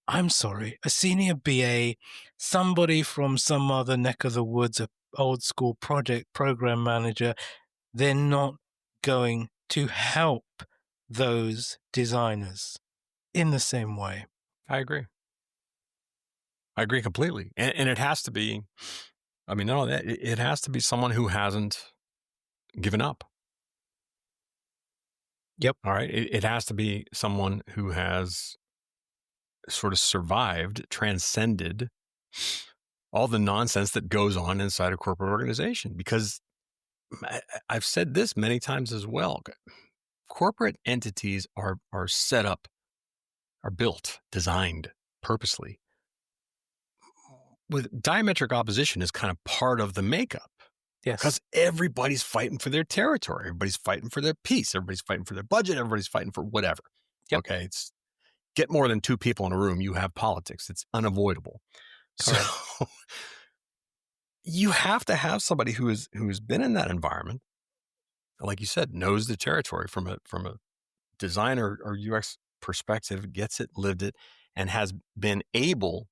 I'm sorry, a senior BA, somebody from some other neck of the woods, a old school project program manager, they're not going to help those designers in the same way. I agree. I agree completely. And it has to be, I mean, not only that, it has to be someone who hasn't given up. Yep. All right. It has to be someone who has sort of survived, transcended all the nonsense that goes on inside a corporate organization. Because I've said this many times as well. Corporate entities are set up, are built, designed purposely with diametric opposition is kind of part of the makeup Yes. because everybody's fighting for their territory. Everybody's fighting for their piece. Everybody's fighting for their budget. Everybody's fighting for whatever. Yep. Okay. It's get more than two people in a room. You have politics. It's unavoidable. So Correct. you have to have somebody who's been in that environment, like you said, knows the territory from a designer or UX perspective, gets it, lived it, and has been able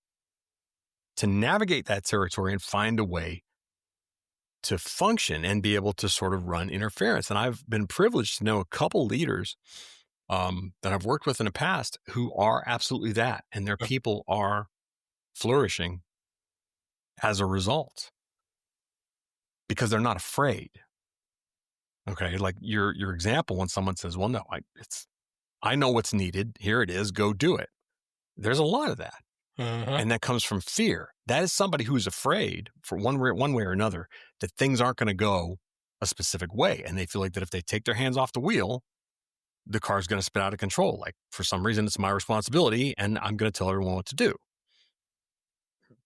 to navigate that territory and find a way to function and be able to sort of run interference. And I've been privileged to know a couple leaders that I've worked with in the past who are absolutely that, and their people are flourishing as a result because they're not afraid. Okay, like your example when someone says, "Well, no, I know what's needed. Here it is. Go do it." There's a lot of that. Uh-huh. And that comes from fear. That is somebody who's afraid for one way or another that things aren't going to go a specific way. And they feel like that if they take their hands off the wheel, the car's going to spin out of control. Like for some reason, it's my responsibility and I'm going to tell everyone what to do.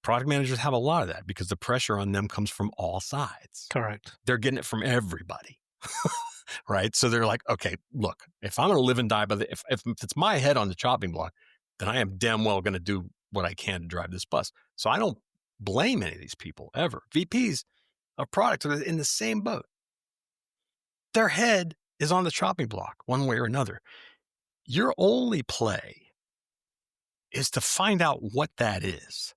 Product managers have a lot of that because the pressure on them comes from all sides. Correct. They're getting it from everybody. Right. So they're like, okay, look, if I'm going to live and die by if it's my head on the chopping block, then I am damn well going to do what I can to drive this bus. So I don't blame any of these people ever. VPs of product are in the same boat. Their head is on the chopping block one way or another. Your only play is to find out what that is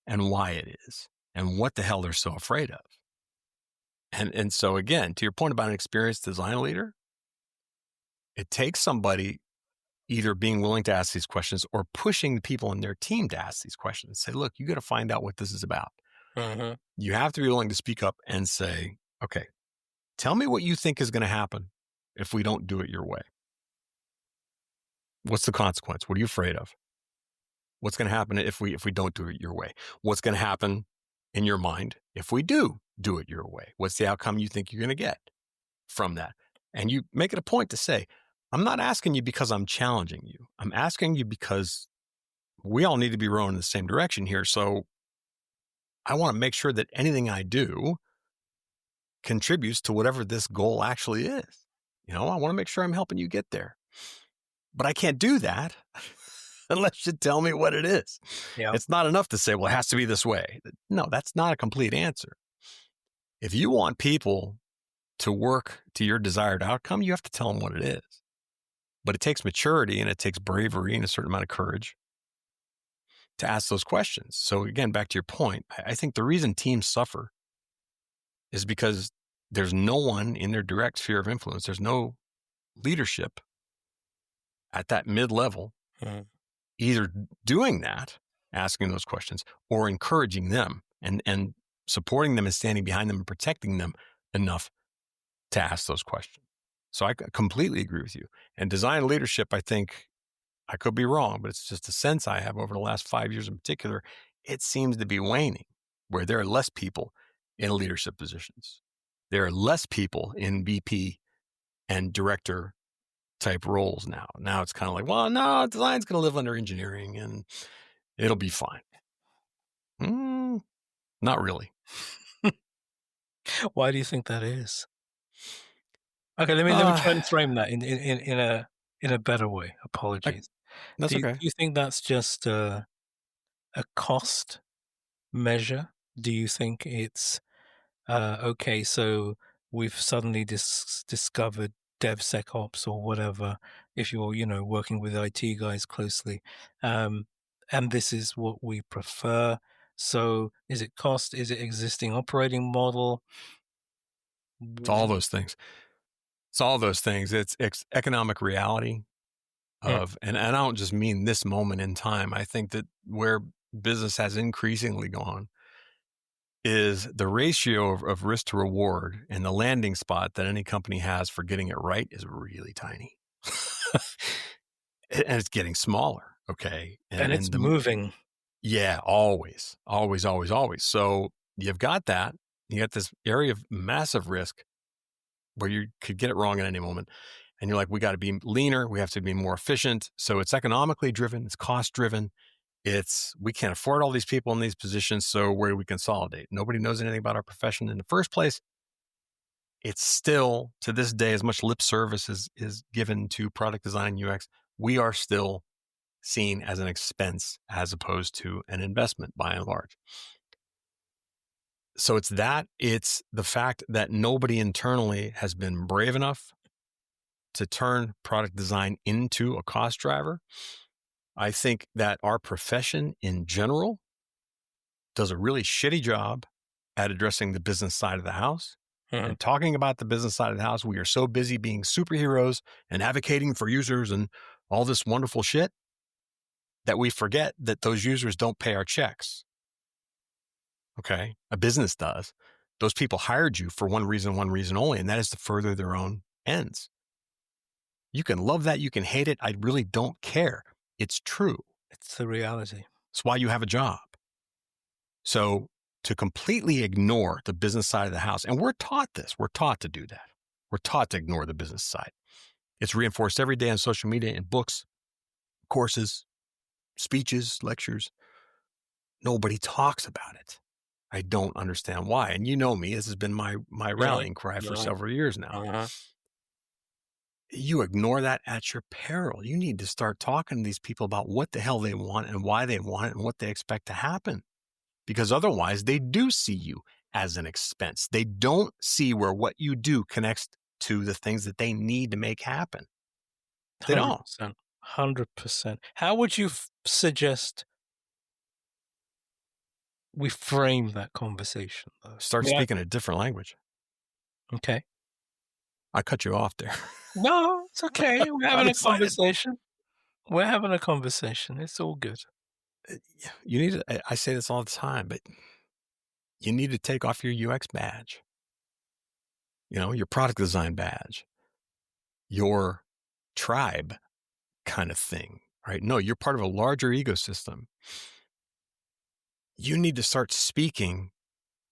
and why it is and what the hell they're so afraid of. And so again, to your point about an experienced design leader, it takes somebody either being willing to ask these questions or pushing the people in their team to ask these questions. Say, look, you got to find out what this is about. Uh-huh. You have to be willing to speak up and say, okay, tell me what you think is going to happen if we don't do it your way. What's the consequence? What are you afraid of? What's going to happen if we don't do it your way? What's going to happen in your mind if we do it your way? What's the outcome you think you're going to get from that? And you make it a point to say, I'm not asking you because I'm challenging you. I'm asking you because we all need to be rowing in the same direction here. So I want to make sure that anything I do contributes to whatever this goal actually is. I want to make sure I'm helping you get there. But I can't do that unless you tell me what it is. Yeah. It's not enough to say, well, it has to be this way. No, that's not a complete answer. If you want people to work to your desired outcome, you have to tell them what it is. But it takes maturity and it takes bravery and a certain amount of courage to ask those questions. So again, back to your point, I think the reason teams suffer is because there's no one in their direct sphere of influence. There's no leadership at that mid-level, either doing that, asking those questions, or encouraging them and supporting them and standing behind them and protecting them enough to ask those questions. So I completely agree with you. And design leadership, I think, I could be wrong, but it's just a sense I have over the last 5 years in particular, it seems to be waning, where there are less people in leadership positions. There are less people in VP and director type roles now. Now it's kind of like, well, no, design's going to live under engineering and it'll be fine. Not really. Why do you think that is? Okay, let me try and frame that in a better way. Apologies. That's Do okay. you think that's just a cost measure? Do you think it's okay, so we've suddenly discovered DevSecOps or whatever, if you're, working with IT guys closely, and this is what we prefer. So is it cost? Is it existing operating model? It's all those things. It's all those things. It's economic reality Mm, of, and I don't just mean this moment in time. I think that where business has increasingly gone is the ratio of risk to reward and the landing spot that any company has for getting it right is really tiny. And it's getting smaller. Okay. and it's moving. Yeah, always, always, always, always. So you've got that. You got this area of massive risk where you could get it wrong at any moment. And you're like, we got to be leaner. We have to be more efficient. So it's economically driven. It's cost driven. We can't afford all these people in these positions. So where do we consolidate? Nobody knows anything about our profession in the first place. It's still, to this day, as much lip service is given to product design and UX, we are still seen as an expense as opposed to an investment by and large. So it's the fact that nobody internally has been brave enough to turn product design into a cost driver. I think that our profession in general does a really shitty job at addressing the business side of the house. Mhm. And talking about the business side of the house, we are so busy being superheroes and advocating for users and all this wonderful shit that we forget that those users don't pay our checks. Okay. A business does. Those people hired you for one reason only, and that is to further their own ends. You can love that. You can hate it. I really don't care. It's true. It's the reality. It's why you have a job. So to completely ignore the business side of the house, and we're taught this, we're taught to do that. We're taught to ignore the business side. It's reinforced every day on social media, in books, courses, speeches, lectures. Nobody talks about it. I don't understand why. And you know me, this has been my Mhm. rallying cry for Mhm. several years now. Uh-huh. You ignore that at your peril. You need to start talking to these people about what the hell they want and why they want it and what they expect to happen. Because otherwise, they do see you as an expense. They don't see where what you do connects to the things that they need to make happen. They don't. 100%. 100%. How would you suggest we frame that conversation, though? Start Yeah. speaking a different language. Okay. I cut you off there. No, it's okay. We're I'm having a excited. conversation. We're having a conversation. It's all good. You need to, I say this all the time, but you need to take off your UX badge, your product design badge, your tribe kind of thing, right? No, you're part of a larger ecosystem. You need to start speaking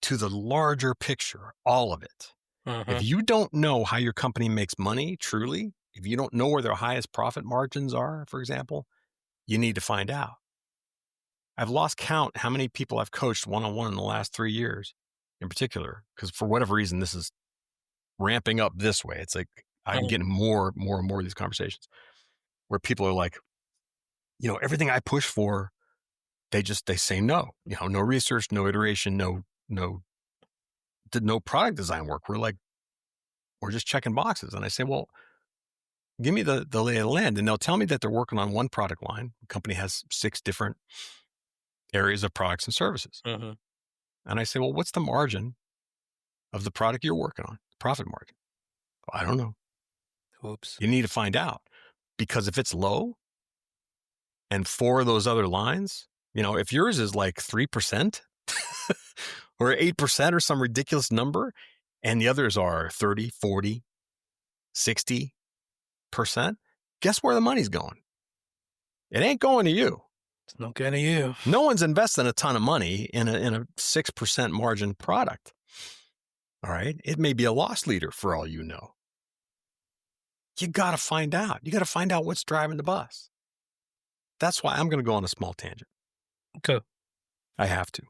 to the larger picture, all of it. If Mhm. you don't know how your company makes money, truly, if you don't know where their highest profit margins are, for example, you need to find out. I've lost count how many people I've coached one-on-one in the last 3 years in particular, because for whatever reason, this is ramping up this way. It's like I'm Mhm. getting more and more of these conversations where people are like, everything I push for, they say no. No research, no iteration, no product design work. We're just checking boxes. And I say, well, give me the lay of the land. And they'll tell me that they're working on one product line. The company has 6 different areas of products and services. Mhm. And I say, well, what's the margin of the product you're working on? Profit margin. I don't know. Oops. You need to find out, because if it's low and 4 of those other lines, if yours is like 3% or 8% or some ridiculous number, and the others are 30, 40, 60%, guess where the money's going? It ain't going to you. It's not going to you. No one's investing a ton of money in a 6% margin product. All right. It may be a loss leader for all you know. You got to find out. You got to find out what's driving the bus. That's why I'm going to go on a small tangent. Go. I have to.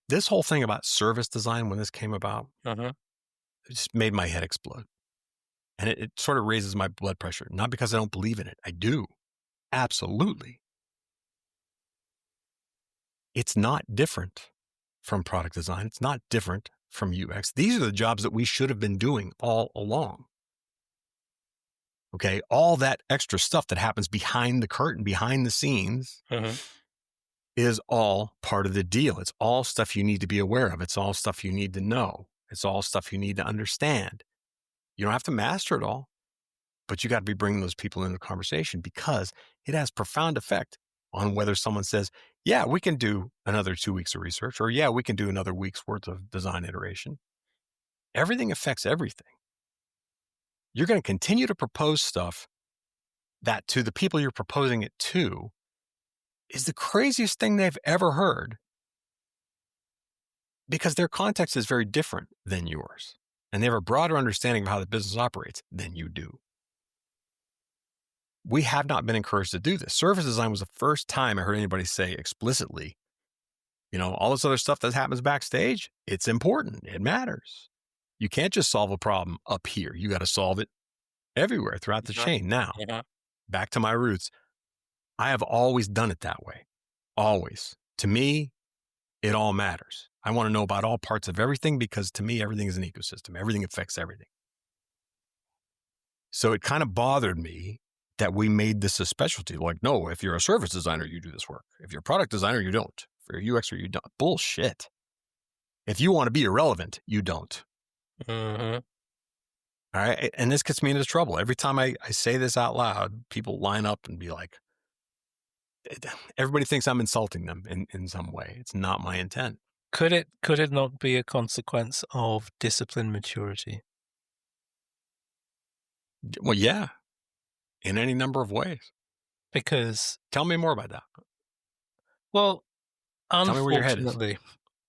This whole thing about service design, when this came about, Uh-huh. it just made my head explode. And it sort of raises my blood pressure. Not because I don't believe in it. I do. Absolutely. It's not different from product design. It's not different from UX. These are the jobs that we should have been doing all along. Okay. All that extra stuff that happens behind the curtain, behind the scenes, Mhm. is all part of the deal. It's all stuff you need to be aware of. It's all stuff you need to know. It's all stuff you need to understand. You don't have to master it all, but you got to be bringing those people into the conversation, because it has profound effect on whether someone says, yeah, we can do another 2 weeks of research, or yeah, we can do another week's worth of design iteration. Everything affects everything. You're going to continue to propose stuff that, to the people you're proposing it to, is the craziest thing they've ever heard, because their context is very different than yours. And they have a broader understanding of how the business operates than you do. We have not been encouraged to do this. Service design was the first time I heard anybody say explicitly, all this other stuff that happens backstage, it's important. It matters. You can't just solve a problem up here. You got to solve it everywhere throughout the Uh-huh. chain. Now, Uh-huh. back to my roots. I have always done it that way. Always. To me, it all matters. I want to know about all parts of everything because to me, everything is an ecosystem. Everything affects everything. So it kind of bothered me that we made this a specialty. Like, no, if you're a service designer, you do this work. If you're a product designer, you don't. If you're a UXer, you don't. Bullshit. If you want to be irrelevant, you don't. Mm-hmm. All right. And this gets me into trouble. Every time I say this out loud, people line up and be like, everybody thinks I'm insulting them in some way. It's not my intent. Could it not be a consequence of discipline maturity? Well, yeah, in any number of ways. Because, Tell me more about that. well, Tell me where your head is.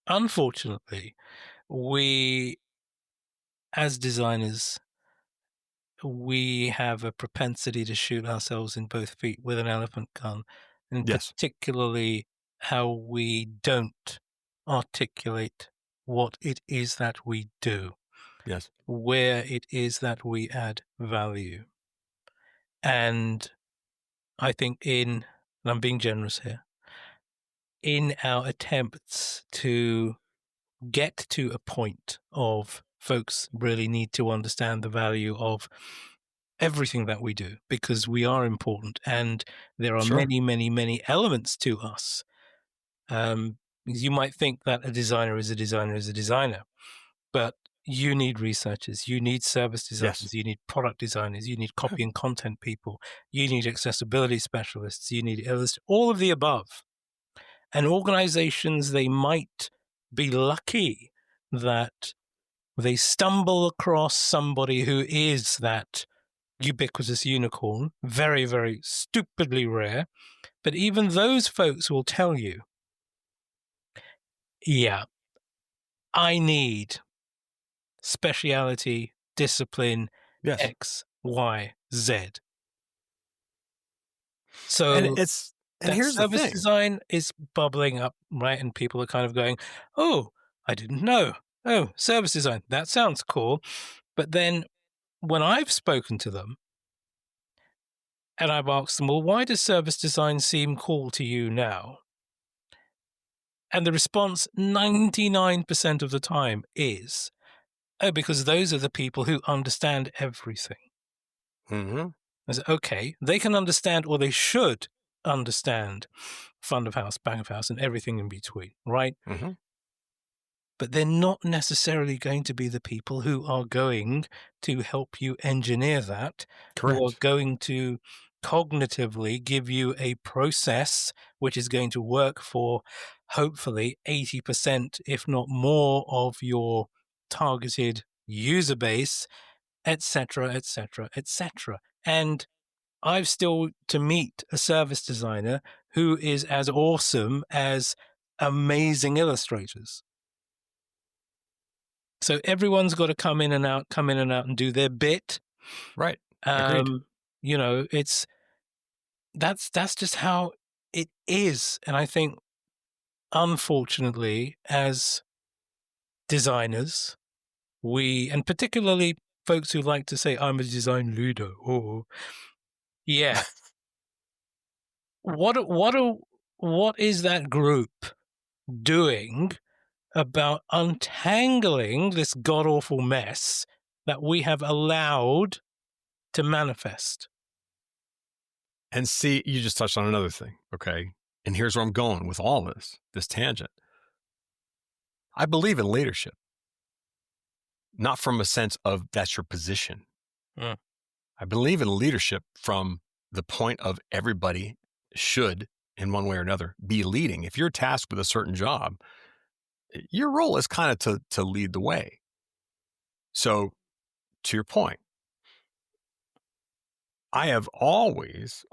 unfortunately, we as designers, we have a propensity to shoot ourselves in both feet with an elephant gun, and Yes. particularly how we don't articulate what it is that we do, Yes. where it is that we add value. And I think and I'm being generous here, in our attempts to get to a point of folks really need to understand the value of everything that we do because we are important and there are Sure. many, many, many elements to us. You might think that a designer is a designer is a designer, but you need researchers, you need service Yes. designers, you need product designers, you need copy and content people, you need accessibility specialists, you need all of the above. And organizations, they might be lucky that they stumble across somebody who is that ubiquitous unicorn, very, very stupidly rare. But even those folks will tell you, yeah, I need speciality, discipline, Yes. X, Y, Z. And So and that here's the service thing. design is bubbling up, right? And people are kind of going, oh, I didn't know. Oh, service design, that sounds cool. But then when I've spoken to them and I've asked them, well, why does service design seem cool to you now? And the response 99% of the time is, oh, because those are the people who understand everything. Mm-hmm. I said, okay, they can understand or they should understand front of house, back of house, and everything in between, right? Mm-hmm. But they're not necessarily going to be the people who are going to help you engineer that, who are Correct. going to cognitively give you a process which is going to work for hopefully 80%, if not more, of your targeted user base, etc., etc., etc. And I've still to meet a service designer who is as awesome as amazing illustrators. So everyone's got to come in and out, and do their bit. Right. Agreed. You know, that's just how it is. And I think, unfortunately, as designers, and particularly folks who like to say, I'm a design leader, or yeah, what is that group doing about untangling this god awful mess that we have allowed to manifest? And see, you just touched on another thing. Okay. And here's where I'm going with all this tangent. I believe in leadership, not from a sense of that's your position. Mm. I believe in leadership from the point of everybody should, in one way or another, be leading. If you're tasked with a certain job, your role is kind of to lead the way. So, to your point, I have always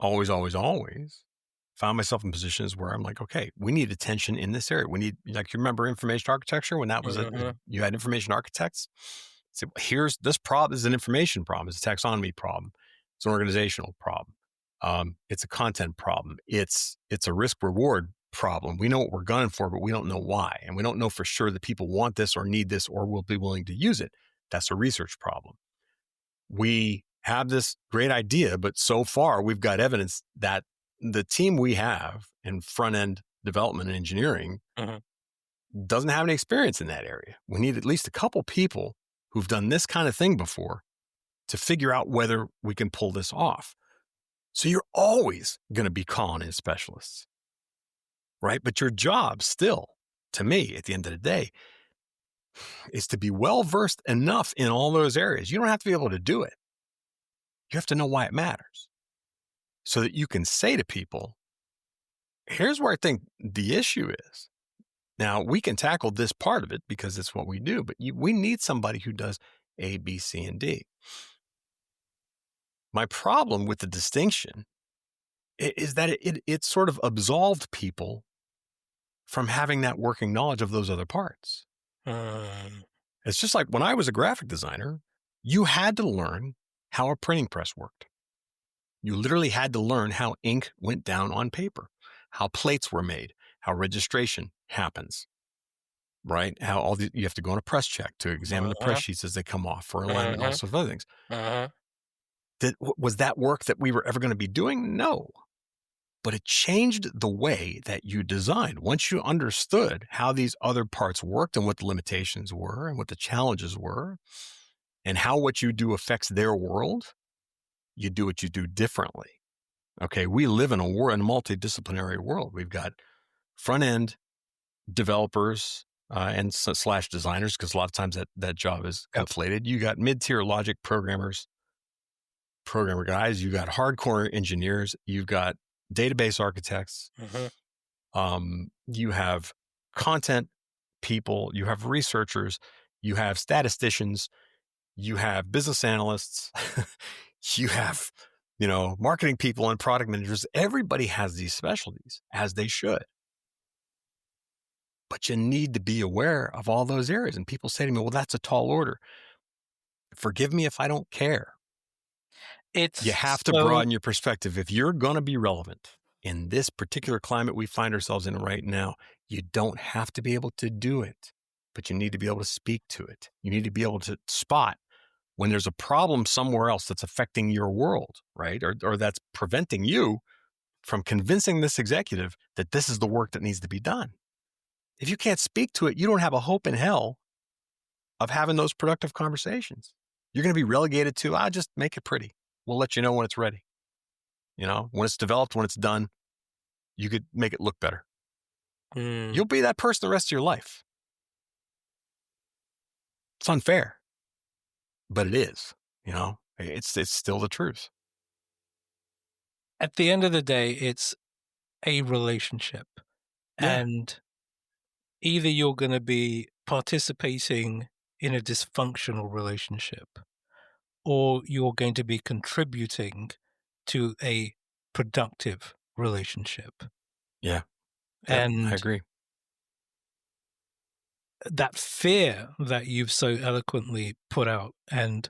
found myself in positions where I'm like, okay, we need attention in this area. We need, like, you remember information architecture when that was Mhm. you had information architects. So here's this problem is an information problem. It's a taxonomy problem. It's an organizational problem. It's a content problem. It's a risk reward problem. We know what we're gunning for, but we don't know why. And we don't know for sure that people want this or need this or will be willing to use it. That's a research problem. We have this great idea, but so far we've got evidence that the team we have in front end development and engineering Mhm. doesn't have any experience in that area. We need at least a couple people who've done this kind of thing before to figure out whether we can pull this off. So you're always going to be calling in specialists, right? But your job still, to me, at the end of the day, is to be well versed enough in all those areas. You don't have to be able to do it. You have to know why it matters so that you can say to people, here's where I think the issue is. Now, we can tackle this part of it because it's what we do, but we need somebody who does A, B, C, and D. My problem with the distinction is that it sort of absolved people from having that working knowledge of those other parts. It's just like when I was a graphic designer, you had to learn how a printing press worked. You literally had to learn how ink went down on paper, how plates were made, how registration happens, right? How you have to go on a press check to examine the press sheets as they come off for alignment and all sorts of other things. Was that work that we were ever going to be doing? No. But it changed the way that you designed. Once you understood how these other parts worked and what the limitations were and what the challenges were and how what you do affects their world, you do what you do differently. Okay, we live in a multidisciplinary world. We've got front-end developers and slash designers, because a lot of times that job is conflated. You got mid-tier logic programmer guys. You got hardcore engineers. You've got database architects. You have content people. You have researchers. You have statisticians. You have business analysts. You have, marketing people and product managers. Everybody has these specialties, as they should. But you need to be aware of all those areas. And people say to me, well, that's a tall order. Forgive me if I don't care. You have to broaden your perspective. If you're going to be relevant in this particular climate we find ourselves in right now, you don't have to be able to do it, but you need to be able to speak to it. You need to be able to spot when there's a problem somewhere else that's affecting your world, right? Or that's preventing you from convincing this executive that this is the work that needs to be done. If you can't speak to it, you don't have a hope in hell of having those productive conversations. You're going to be relegated to, just make it pretty. We'll let you know when it's ready. When it's developed, when it's done, you could make it look better. You'll be that person the rest of your life. It's unfair, but it is, it's still the truth. At the end of the day, it's a relationship. Yeah. And either you're going to be participating in a dysfunctional relationship, or you're going to be contributing to a productive relationship. Yeah. And I agree. That fear that you've so eloquently put out and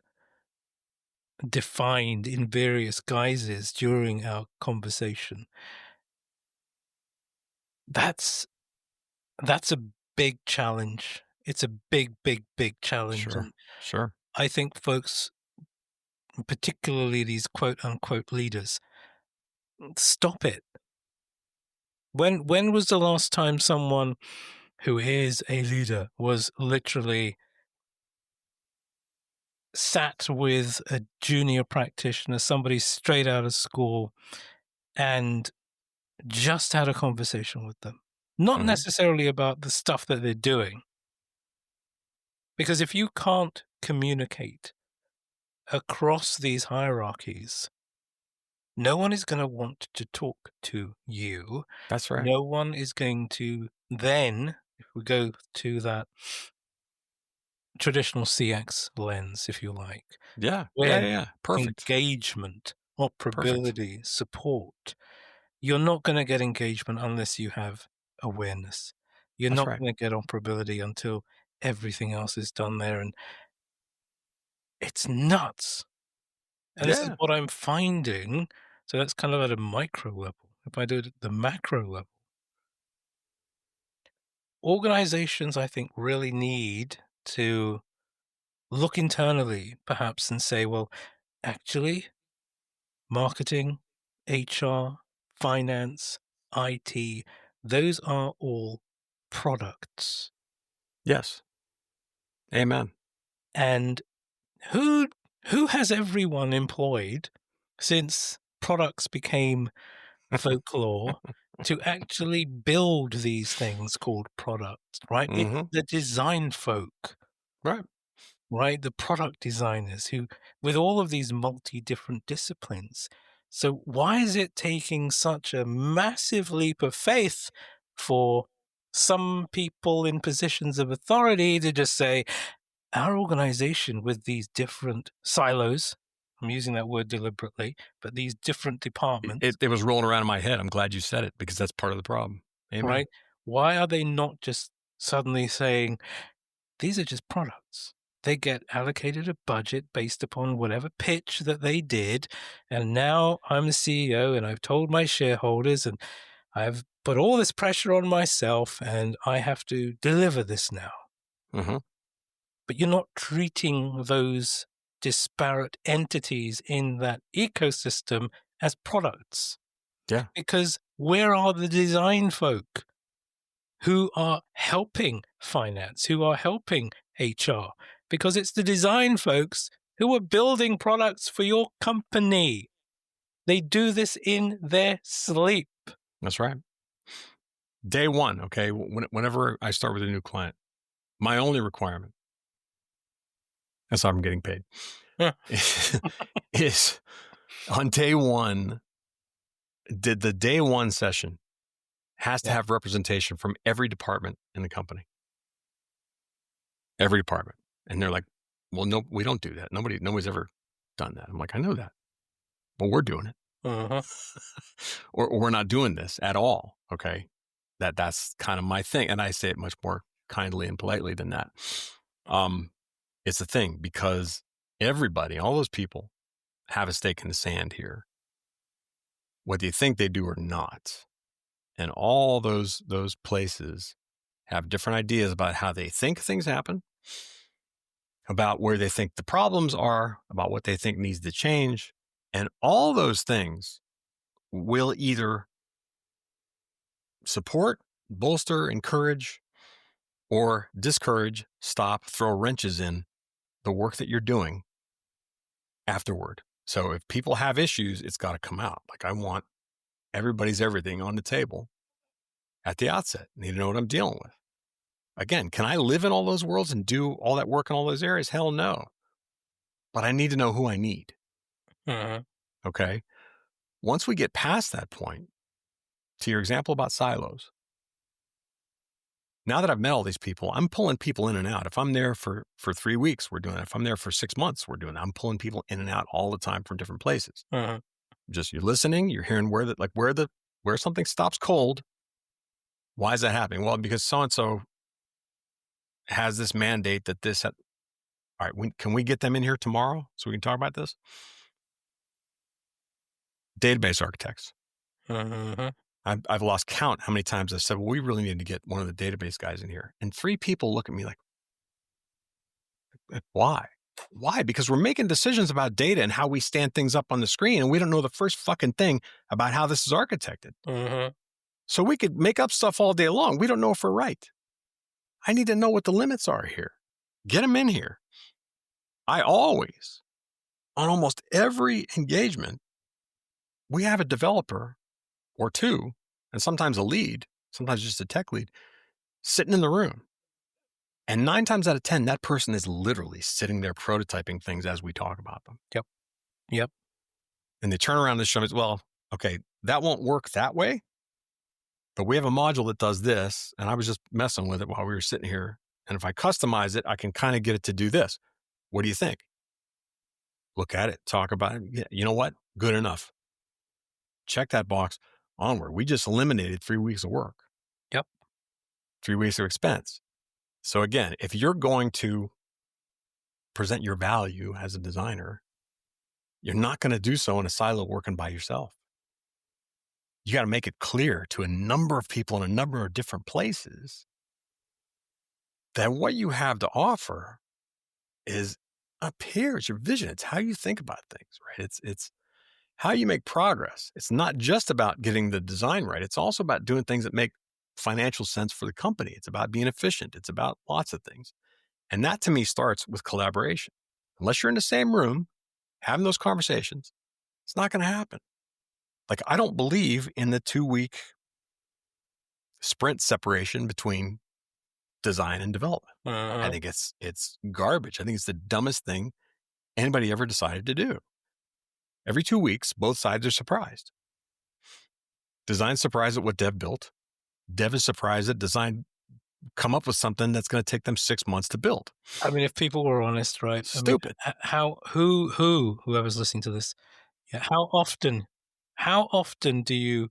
defined in various guises during our conversation, that's a big challenge. It's a big, big, big challenge. Sure. I think folks, particularly these quote unquote leaders, stop it. When was the last time someone who is a leader was literally sat with a junior practitioner, somebody straight out of school, and just had a conversation with them? Not necessarily about the stuff that they're doing. Because if you can't communicate across these hierarchies, no one is going to want to talk to you. That's right. No one is going to then, if we go to that traditional CX lens, if you like. Yeah. Perfect. Engagement, operability, support. You're not going to get engagement unless you have awareness. You're not going to get operability until everything else is done there. And it's nuts. And this is what I'm finding. So that's kind of at a micro level. If I do it at the macro level, organizations, I think, really need to look internally, perhaps, and say, well, actually, marketing, HR, finance, IT, those are all products. Yes. Amen. And who who has everyone employed since products became folklore to actually build these things called products, right? It's Hmm. the design folk, Right. right? The product designers who, with all of these multi different disciplines. So, why is it taking such a massive leap of faith for some people in positions of authority to just say, our organization with these different silos, I'm using that word deliberately, but these different departments, It was rolling around in my head. I'm glad you said it because that's part of the problem. Amen. right? Why are they not just suddenly saying, these are just products? They get allocated a budget based upon whatever pitch that they did. And now I'm the CEO and I've told my shareholders and I've put all this pressure on myself and I have to deliver this now. Hmm. But you're not treating those disparate entities in that ecosystem as products. Yeah. Because where are the design folk who are helping finance, who are helping HR? Because it's the design folks who are building products for your company. They do this in their sleep. That's right. Day one. Okay. Whenever I start with a new client, my only requirement, that's how I'm getting paid, is on day one, did the day one session has to Yeah. have representation from every department in the company, every department. And they're like, well, no, we don't do that. Nobody's ever done that. I'm like, I know that, but we're doing it. Uh-huh. Or we're not doing this at all. Okay. That's kind of my thing. And I say it much more kindly and politely than that. It's a thing because everybody, all those people have a stake in the sand here, whether you think they do or not. And all those places have different ideas about how they think things happen, about where they think the problems are, about what they think needs to change. And all those things will either support, bolster, encourage, or discourage, stop, throw wrenches in the work that you're doing afterward. So if people have issues, it's got to come out. Like I want everybody's everything on the table at the outset. I need to know what I'm dealing with. Again, can I live in all those worlds and do all that work in all those areas? Hell no. But I need to know who I need. Uh-huh. Okay. Once we get past that point, to your example about silos, now that I've met all these people, I'm pulling people in and out. If I'm there for 3 weeks, we're doing it. If I'm there for 6 months, we're doing it. I'm pulling people in and out all the time from different places. Uh-huh. Just you're listening, you're hearing where something stops cold. Why is that happening? Well, because so and so has this mandate that all right, can we get them in here tomorrow so we can talk about this? Database architects. Uh-huh. I've lost count how many times I've said, well, we really need to get one of the database guys in here. And 3 people look at me like, why? Why? Because we're making decisions about data and how we stand things up on the screen, and we don't know the first fucking thing about how this is architected. Uh-huh. So we could make up stuff all day long. We don't know if we're right. I need to know what the limits are here. Get them in here. I always, on almost every engagement, we have a developer or 2, and sometimes a lead, sometimes just a tech lead, sitting in the room. And 9 times out of 10, that person is literally sitting there prototyping things as we talk about them. Yep. Yep. And they turn around and show me, well, okay, that won't work that way, but we have a module that does this. And I was just messing with it while we were sitting here. And if I customize it, I can kind of get it to do this. What do you think? Look at it, talk about it. Yeah, you know what? Good enough. Check that box. Onward. We just eliminated 3 weeks of work. Yep. 3 weeks of expense. So again, if you're going to present your value as a designer, you're not going to do so in a silo working by yourself. You got to make it clear to a number of people in a number of different places that what you have to offer is up here. It's your vision. It's how you think about things, right? It's how you make progress. It's not just about getting the design right. It's also about doing things that make financial sense for the company. It's about being efficient. It's about lots of things. And that to me starts with collaboration. Unless you're in the same room having those conversations, it's not going to happen. Like, I don't believe in the 2 week sprint separation between design and development. I Uh-huh. think it's garbage. I think it's the dumbest thing anybody ever decided to do. Every 2 weeks, both sides are surprised. Design's surprised at what dev built. Dev is surprised that design come up with something that's going to take them 6 months to build. I mean, if people were honest, right? I mean, Stupid. how whoever's listening to this, yeah, how often do you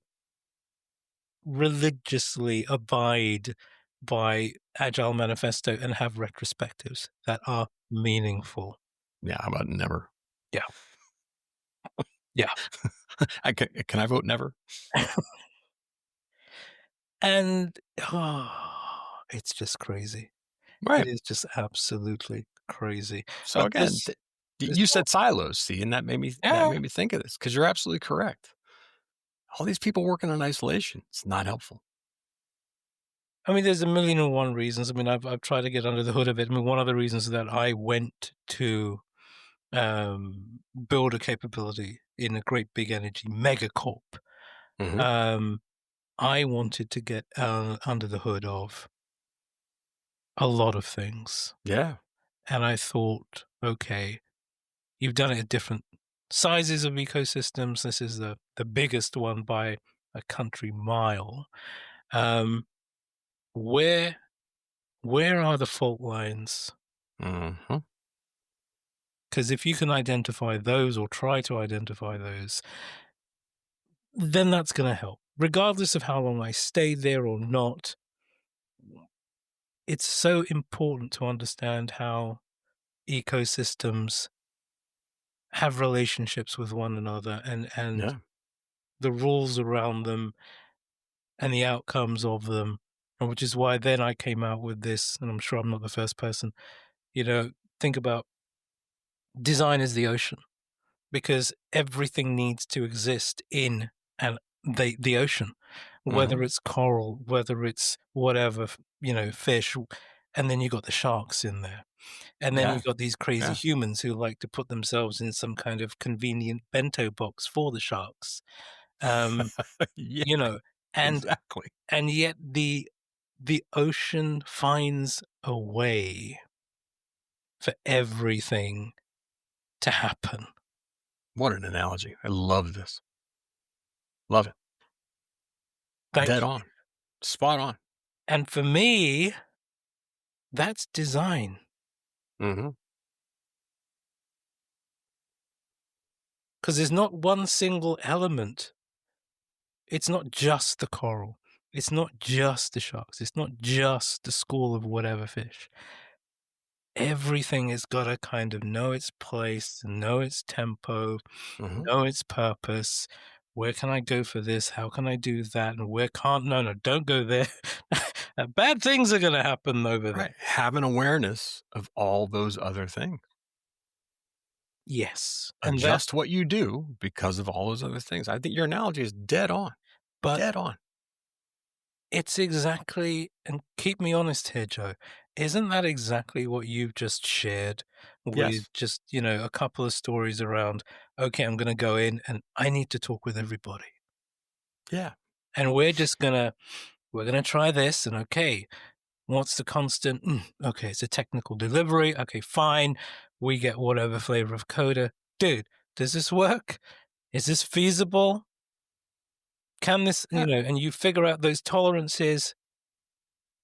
religiously abide by Agile Manifesto and have retrospectives that are meaningful? Yeah, how about never? Yeah, yeah. Can I vote never? And, it's just crazy. It Right. is just absolutely crazy. So But again, this you whole said silos, see, and that yeah, made me think of this because you're absolutely correct. All these people working in isolation, it's not helpful. I mean, there's a million and one reasons. I mean, I've tried to get under the hood of it. I mean, one of the reasons that I went to, build a capability in a great big energy mega corp, Hmm. um, I wanted to get, under the hood of a lot of things, Yeah. and I thought, "Okay, you've done it at different sizes of ecosystems. This is the biggest one by a country mile. Um, where where are the fault lines? Hmm. Because if you can identify those or try to identify those, then that's going to help. Regardless of how long I stay there or not, it's so important to understand how ecosystems have relationships with one another and Yeah. the rules around them and the outcomes of them. And which is why then I came out with this, and I'm sure I'm not the first person, you know, think about design as the ocean because everything needs to exist in and the ocean, Hmm. whether it's coral, whether it's whatever, fish, and then you got the sharks in there. And then you Yeah. got these crazy Yeah. humans who like to put themselves in some kind of convenient bento box for the sharks. Um, Yeah. you know, and Exactly. and yet the ocean finds a way for everything to happen. What an analogy. I love this. Love it. Thank Dead you. on. Spot on. And for me, that's design. Hmm. 'Cause there's not one single element. It's not just the coral. It's not just the sharks. It's not just the school of whatever fish. Everything has gotta kind of know its place, know its tempo, Hmm. know its purpose. Where can I go for this? How can I do that? And where can't no, don't go there. Bad things are gonna happen over there. Right. Have an awareness of all those other things. Yes, and that Adjust what you do because of all those other things. I think your analogy is dead on. but Dead on. it's exactly and keep me honest here, Joe. Isn't that exactly what you've just shared with Yes. just, a couple of stories around, okay, I'm gonna go in and I need to talk with everybody. Yeah. And we're gonna try this and okay, what's the constant? Okay, it's a technical delivery. Okay, fine. We get whatever flavor of coda. Dude, does this work? Is this feasible? Can this, Yeah. and you figure out those tolerances,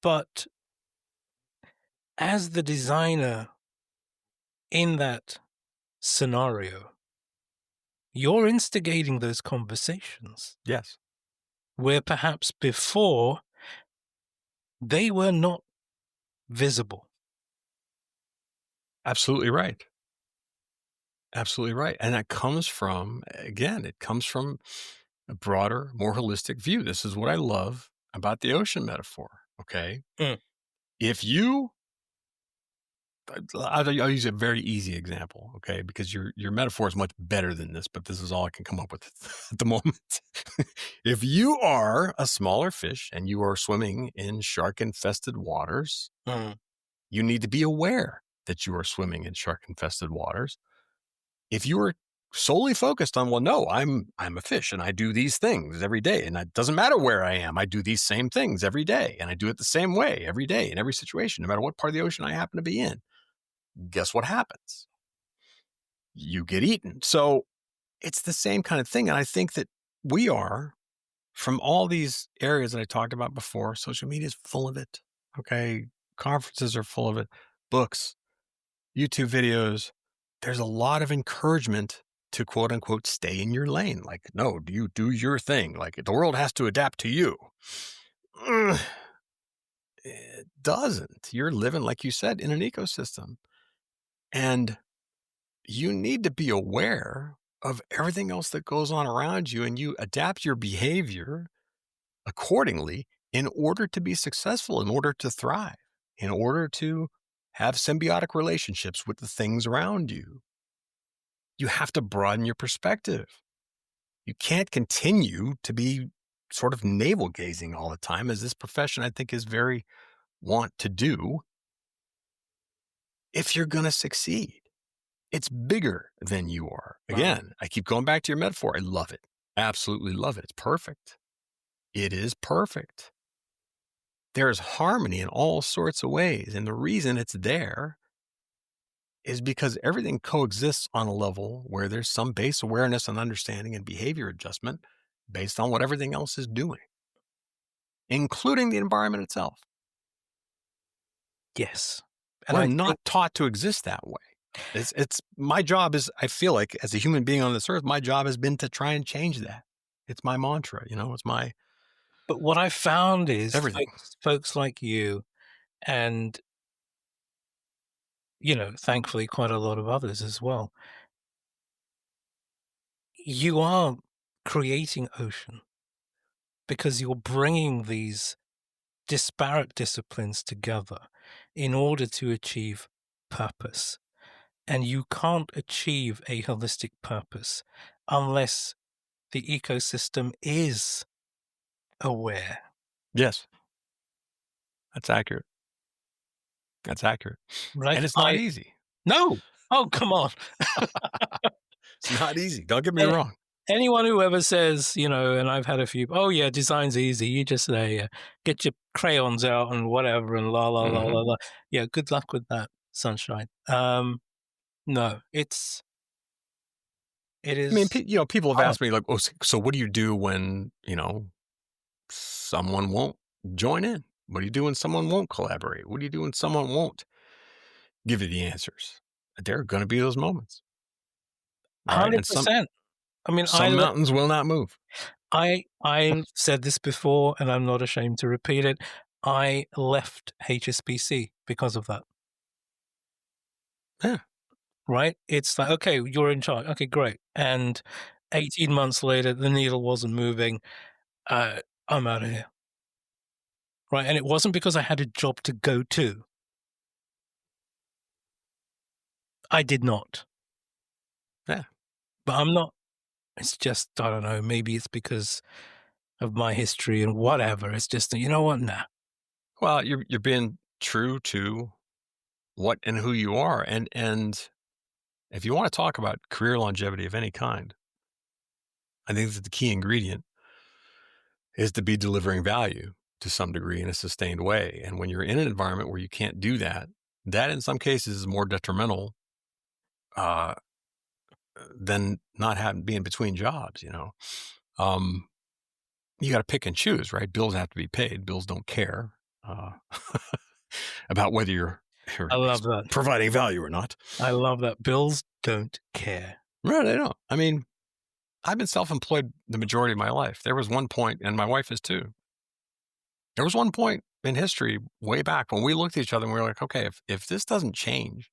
but as the designer in that scenario, you're instigating those conversations Yes. where perhaps before they were not visible. Absolutely right. Absolutely right. And that comes from, again, it comes from a broader, more holistic view. This is what I love about the ocean metaphor. Okay. Mm, If you I'll use a very easy example, okay? Because your metaphor is much better than this, but this is all I can come up with at the moment. If you are a smaller fish and you are swimming in shark-infested waters, Mm, you need to be aware that you are swimming in shark-infested waters. If you are solely focused on, well, no, I'm a fish and I do these things every day, and it doesn't matter where I am, I do these same things every day, and I do it the same way every day in every situation, no matter what part of the ocean I happen to be in. Guess what happens? You get eaten. So it's the same kind of thing. And I think that we are, from all these areas that I talked about before, social media is full of it. Okay. Conferences are full of it, books, YouTube videos. There's a lot of encouragement to quote unquote stay in your lane. Like, no, do you do your thing? Like, the world has to adapt to you. Ugh, it doesn't. You're living, like you said, in an ecosystem. And you need to be aware of everything else that goes on around you, and you adapt your behavior accordingly in order to be successful, in order to thrive, in order to have symbiotic relationships with the things around you. You have to broaden your perspective. You can't continue to be sort of navel gazing all the time, as this profession I think is very want to do, if you're going to succeed. It's bigger than you are. right. Again, I keep going back to your metaphor. I love it. Absolutely love it. It's perfect. It is perfect. There is harmony in all sorts of ways. And the reason it's there is because everything coexists on a level where there's some base awareness and understanding and behavior adjustment based on what everything else is doing, including the environment itself. Yes. And We're I not think, taught to exist that way. It's my job is, I feel like as a human being on this earth, my job has been to try and change that. It's my mantra, it's my but what I found is everything. folks like you and, thankfully quite a lot of others as well, you are creating ocean because you're bringing these disparate disciplines together in order to achieve purpose. And you can't achieve a holistic purpose unless the ecosystem is aware. Yes, that's accurate. That's accurate. Like And it's not I easy. no. Oh, come on. It's not easy. Don't get me A- wrong. Anyone who ever says, and I've had a few, oh yeah, design's easy. You just get your crayons out and whatever and la la la la Mhm. la. Yeah, good luck with that, sunshine. No, it I mean, is people have hard. asked me like, "Oh, so what do you do when, someone won't join in? What do you do when someone won't collaborate? What do you do when someone won't give you the answers?" There are gonna be those moments, right? And some 100%. I mean, some mountains will not move. I've said this before, and I'm not ashamed to repeat it. I left HSBC because of that, Yeah. right? It's like, okay, you're in charge. Okay, great. And 18 months later, the needle wasn't moving. Uh, I'm out of here, right? And it wasn't because I had a job to go to. I did not, Yeah. but I'm not. It's just, I don't know. Maybe it's because of my history and whatever. It's just, you know what? Nah. Well, you're being true to what and who you are, and if you wanna talk about career longevity of any kind, I think that the key ingredient is to be delivering value to some degree in a sustained way. And when you're in an environment where you can't do that, that in some cases is more detrimental uh, than not having being between jobs. Um, you got to pick and choose, right? Bills have to be paid. Bills don't care uh, about whether you're I love that. providing value or not. I love that. Bills don't care. No, they don't. I mean, I've been self-employed the majority of my life. There was one point, and my wife is too. There was one point in history way back when we looked at each other and we were like, okay, if this doesn't change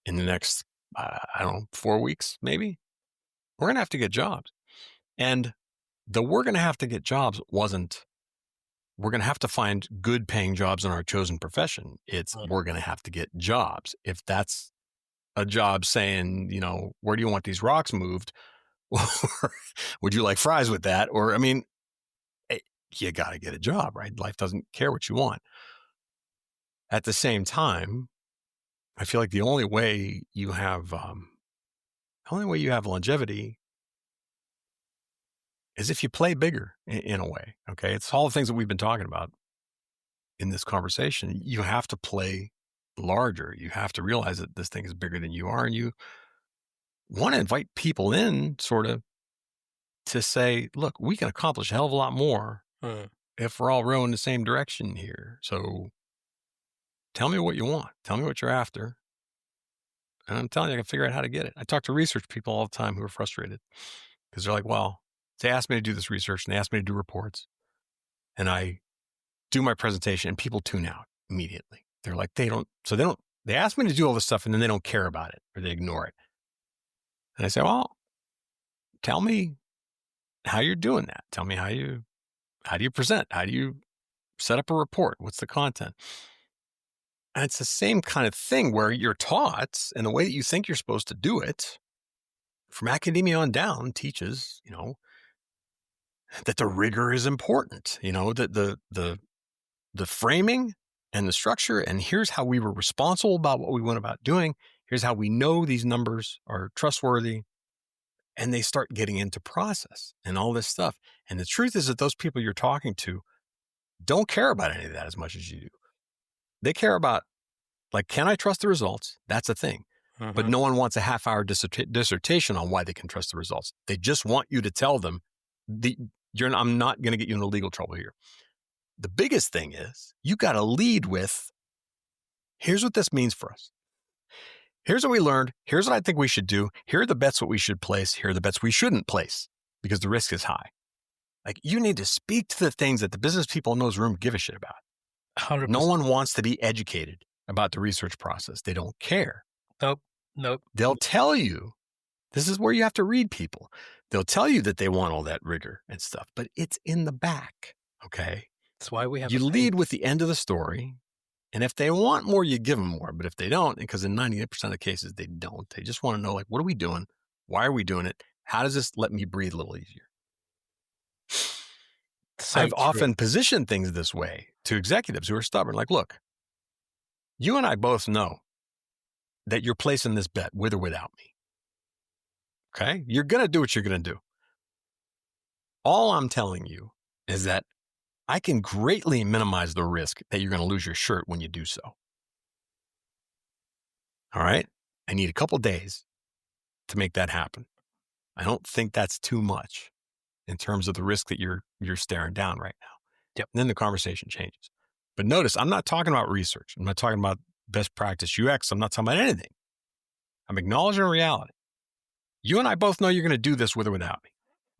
in the next, I don't know, 4 weeks, maybe, we're going to have to get jobs. And the we're going to have to get jobs wasn't we're going to have to find good paying jobs in our chosen profession. It's Mm. we're going to have to get jobs. If that's a job saying, where do you want these rocks moved? Or would you like fries with that? Or, I mean, you got to get a job, right? Life doesn't care what you want. At the same time, I feel like the only way you have longevity is if you play bigger in a way. Okay. It's all the things that we've been talking about in this conversation. You have to play larger. You have to realize that this thing is bigger than you are. And you want to invite people in sort of to say, look, we can accomplish a hell of a lot more Mm. if we're all rowing the same direction here. So tell me what you want. Tell me what you're after. And I'm telling you, I can figure out how to get it. I talk to research people all the time who are frustrated because they're like, well, they asked me to do this research and they asked me to do reports. And I do my presentation and people tune out immediately. They're like, they ask me to do all this stuff and then they don't care about it or they ignore it. And I say, well, tell me how you're doing that. Tell me how do you present? How do you set up a report? What's the content? And it's the same kind of thing where you're taught and the way that you think you're supposed to do it from academia on down teaches, that the rigor is important, that the framing and the structure, and here's how we were responsible about what we went about doing. Here's how we know these numbers are trustworthy. And they start getting into process and all this stuff. And the truth is that those people you're talking to don't care about any of that as much as you do. They care about, like, can I trust the results? That's a thing. But Mhm. no one wants a half-hour dissertation on why they can trust the results. They just want you to tell them, I'm not going to get you into legal trouble here. The biggest thing is you got to lead with, here's what this means for us. Here's what we learned. Here's what I think we should do. Here are the bets what we should place. Here are the bets we shouldn't place because the risk is high. Like, you need to speak to the things that the business people in those rooms give a shit about. No 100%. one wants to be educated about the research process. They don't care. Nope. Nope. They'll tell you, this is where you have to read people. They'll tell you that they want all that rigor and stuff, but it's in the back. Okay. That's why we have You a lead face. with the end of the story. And if they want more, you give them more. But if they don't, because in 98% of the cases, they don't, they just want to know, like, what are we doing? Why are we doing it? How does this let me breathe a little easier? So I've true. often positioned things this way to executives who are stubborn. Like, look, you and I both know that you're placing this bet with or without me. Okay. You're going to do what you're going to do. All I'm telling you is that I can greatly minimize the risk that you're going to lose your shirt when you do so. All right. I need a couple days to make that happen. I don't think that's too much in terms of the risk that you're staring down right now. Yep. And then the conversation changes. But notice, I'm not talking about research. I'm not talking about best practice UX. I'm not talking about anything. I'm acknowledging reality. You and I both know you're going to do this with or without me.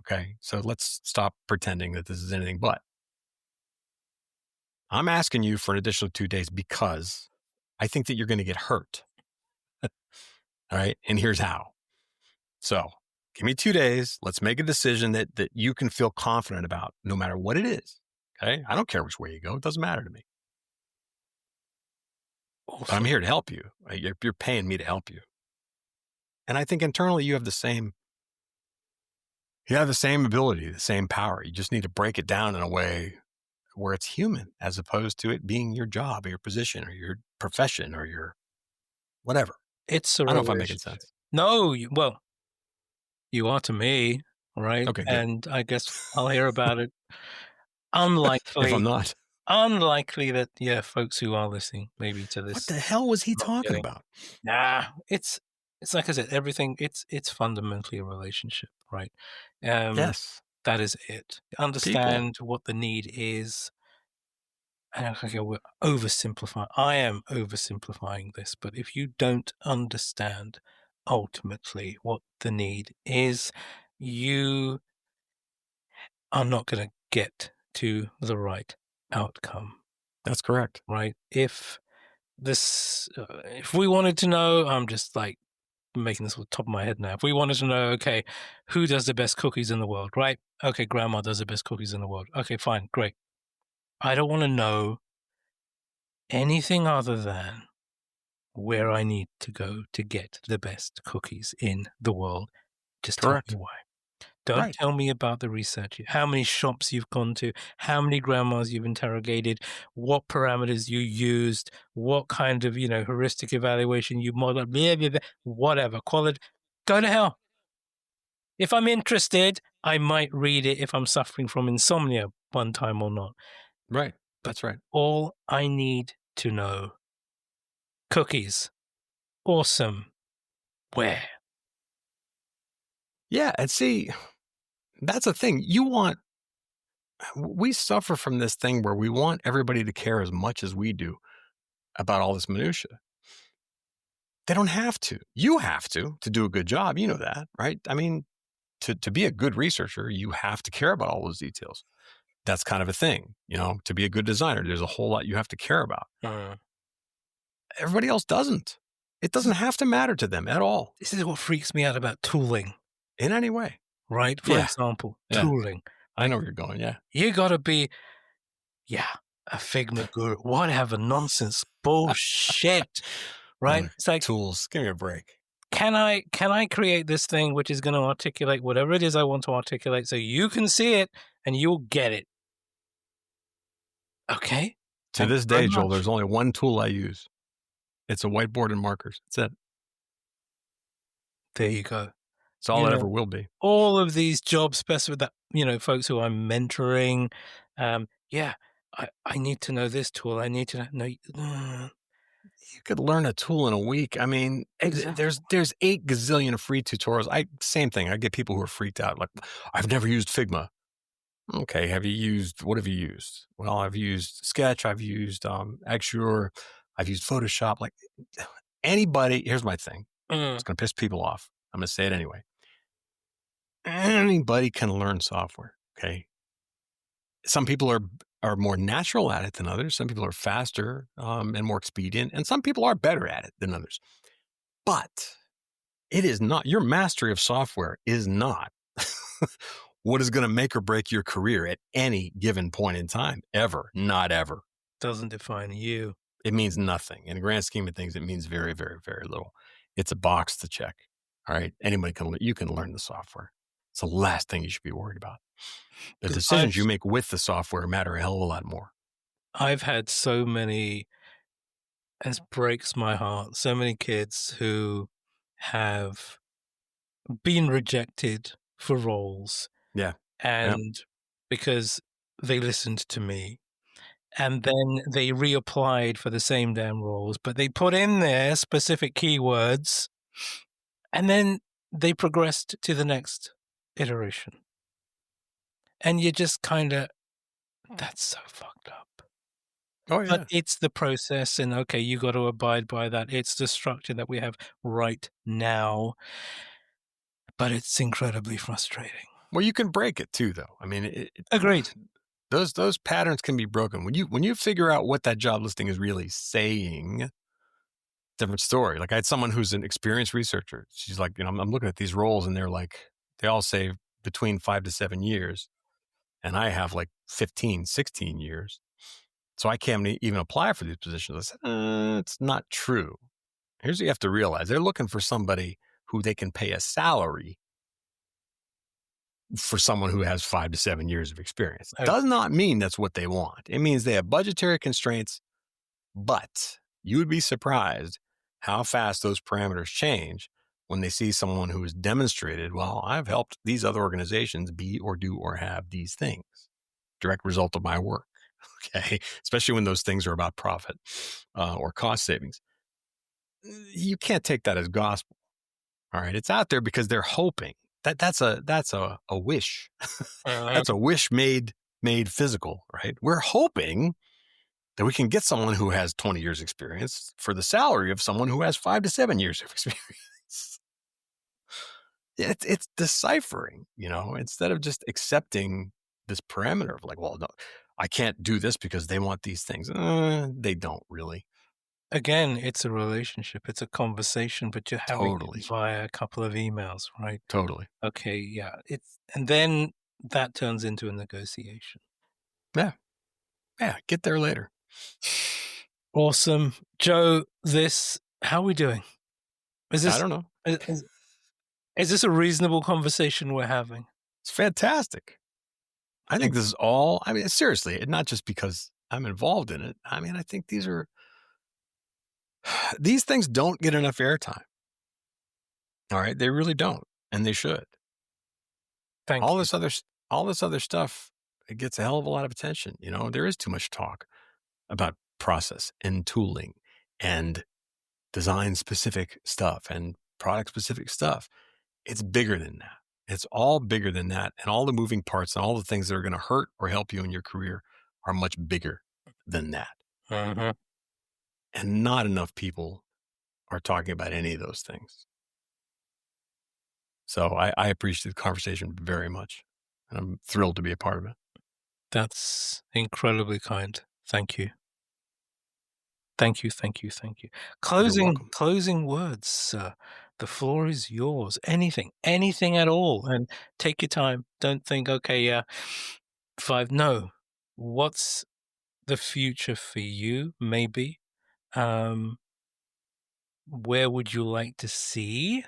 Okay. So let's stop pretending that this is anything but. I'm asking you for an additional 2 days because I think that you're going to get hurt. All right. And here's how. So give me 2 days. Let's make a decision that you can feel confident about no matter what it is. Okay. I don't care which way you go. It doesn't matter to me. But I'm Awesome. here to help you. You're paying me to help you. And I think internally you have the same ability, the same power. You just need to break it down in a way where it's human as opposed to it being your job or your position or your profession or your whatever. It's a I don't know if I'm making relationship. sense. No, you are to me, right? Okay, good. And I guess I'll hear about it. If I'm Unlikely, not, unlikely that, yeah, folks who are listening maybe to what this the hell was he not talking getting. about? Nah, it's like I said, everything. It's fundamentally a relationship, right? Um, Yes, that is it. people. Understand what the need is. And okay, we're oversimplifying. I am oversimplifying this, but if you don't understand ultimately what the need is, you are not going to get to the right outcome, That's correct. right? If we wanted to know, I'm just like making this off the top of my head now. If we wanted to know, okay, who does the best cookies in the world, right? Okay, grandma does the best cookies in the world. Okay, fine, great. I don't want to know anything other than where I need to go to get the best cookies in the world. Just tell me Correct. why. Don't Right. tell me about the research, how many shops you've gone to, how many grandmas you've interrogated, what parameters you used, what kind of, heuristic evaluation you modeled, blah, blah, blah, whatever, quality. Go to hell. If I'm interested, I might read it if I'm suffering from insomnia one time or not. Right. But That's right. all I need to know, cookies, awesome, where? Yeah. And see, that's the thing. We suffer from this thing where we want everybody to care as much as we do about all this minutia. They don't have to. You have to do a good job. You know that, right? I mean, to be a good researcher, you have to care about all those details. That's kind of a thing, to be a good designer. There's a whole lot you have to care about. Uh, Everybody else doesn't. It this doesn't is have to matter to them at all this is what freaks me out about tooling, in any way. right? For Yeah. example, Yeah. tooling. I know where you're going. Yeah. You gotta be, yeah, a Figma guru, whatever nonsense, bullshit, right? Oh, It's like, tools. Give me a break. can I create this thing which is gonna articulate whatever it is I want to articulate so you can see it and you'll get it? Okay, To thank this you very day, Joel, much. there's only one tool I use. It's a whiteboard and markers. That's it. There you go. It's all You it know, ever will be. all of these job that, folks who I'm mentoring, yeah, I need to know this tool. I need to know. You could learn a tool in a week. I mean, Exactly. there's 8 gazillion free tutorials. Same thing. I get people who are freaked out. Like, I've never used Figma. Okay, what have you used? Well, I've used Sketch. I've used Axure. I've used Photoshop. Like anybody. Here's my thing. Mm, It's going to piss people off. I'm going to say it anyway. Anybody can learn software. Okay. Some people are more natural at it than others. Some people are faster and more expedient, and some people are better at it than others. But it is not your mastery of software is not what is going to make or break your career at any given point in time, ever, not ever. doesn't define you. It means nothing. In the grand scheme of things, it means very, very, very little. It's a box to check. All right. You can learn the software. It's the last thing you should be worried about. The 'Cause decisions you make with the software matter a hell of a lot more. I've had so many, and it breaks my heart, so many kids who have been rejected for roles Yeah. Yeah. and because they listened to me, and then they reapplied for the same damn roles, but they put in their specific keywords, and then they progressed to the next iteration. And you just kinda, that's so fucked up. Oh, But yeah. it's the process, and okay, you got to abide by that. It's the structure that we have right now, but it's incredibly frustrating. Well, you can break it too, though. I mean, Agreed. those patterns can be broken when you figure out what that job listing is really saying. Different story. Like I had someone who's an experienced researcher. She's like, I'm looking at these roles, and they all say between 5 to 7 years, and I have like 15, 16 years. So I can't even apply for these positions. I said, it's not true. Here's what you have to realize: they're looking for somebody who they can pay a salary for someone who has 5 to 7 years of experience. Uh, Does not mean that's what they want. It means they have budgetary constraints, but you would be surprised how fast those parameters change when they see someone who has demonstrated, well, I've helped these other organizations be or do or have these things. Direct result of my work. Okay. Especially when those things are about profit or cost savings. You can't take that as gospel. All right. It's out there because they're hoping. That's a wish. uh, That's a wish made physical, right? We're hoping that we can get someone who has 20 years experience for the salary of someone who has 5 to 7 years of experience. It's deciphering, instead of just accepting this parameter of like, well, no, I can't do this because they want these things. They don't really. Again, it's a relationship, it's a conversation, but you're having it Totally. via a couple of emails, right? Totally. Okay, yeah. And then that turns into a negotiation. Yeah. Yeah, get there later. Awesome. Joe, how are we doing? Is I this don't know. is is this a reasonable conversation we're having? It's fantastic. I think Thank this is all, I mean, seriously, not just because I'm involved in it. I mean, I think these things don't get enough airtime. All right. They really don't. And they should. thank All you. this other, all this other stuff, it gets a hell of a lot of attention. There is too much talk about process and tooling and design specific stuff and product specific stuff. It's bigger than that. It's all bigger than that. And all the moving parts and all the things that are going to hurt or help you in your career are much bigger than that. Mhm. And not enough people are talking about any of those things. So I appreciate the conversation very much. And I'm thrilled to be a part of it. That's incredibly kind. Thank you. Thank you, thank you, thank you. You're Closing welcome. closing words, sir. The floor is yours. Anything at all, and take your time. Don't think, "Okay, yeah, 5" No. What's the future for you, maybe? Um, where would you like to see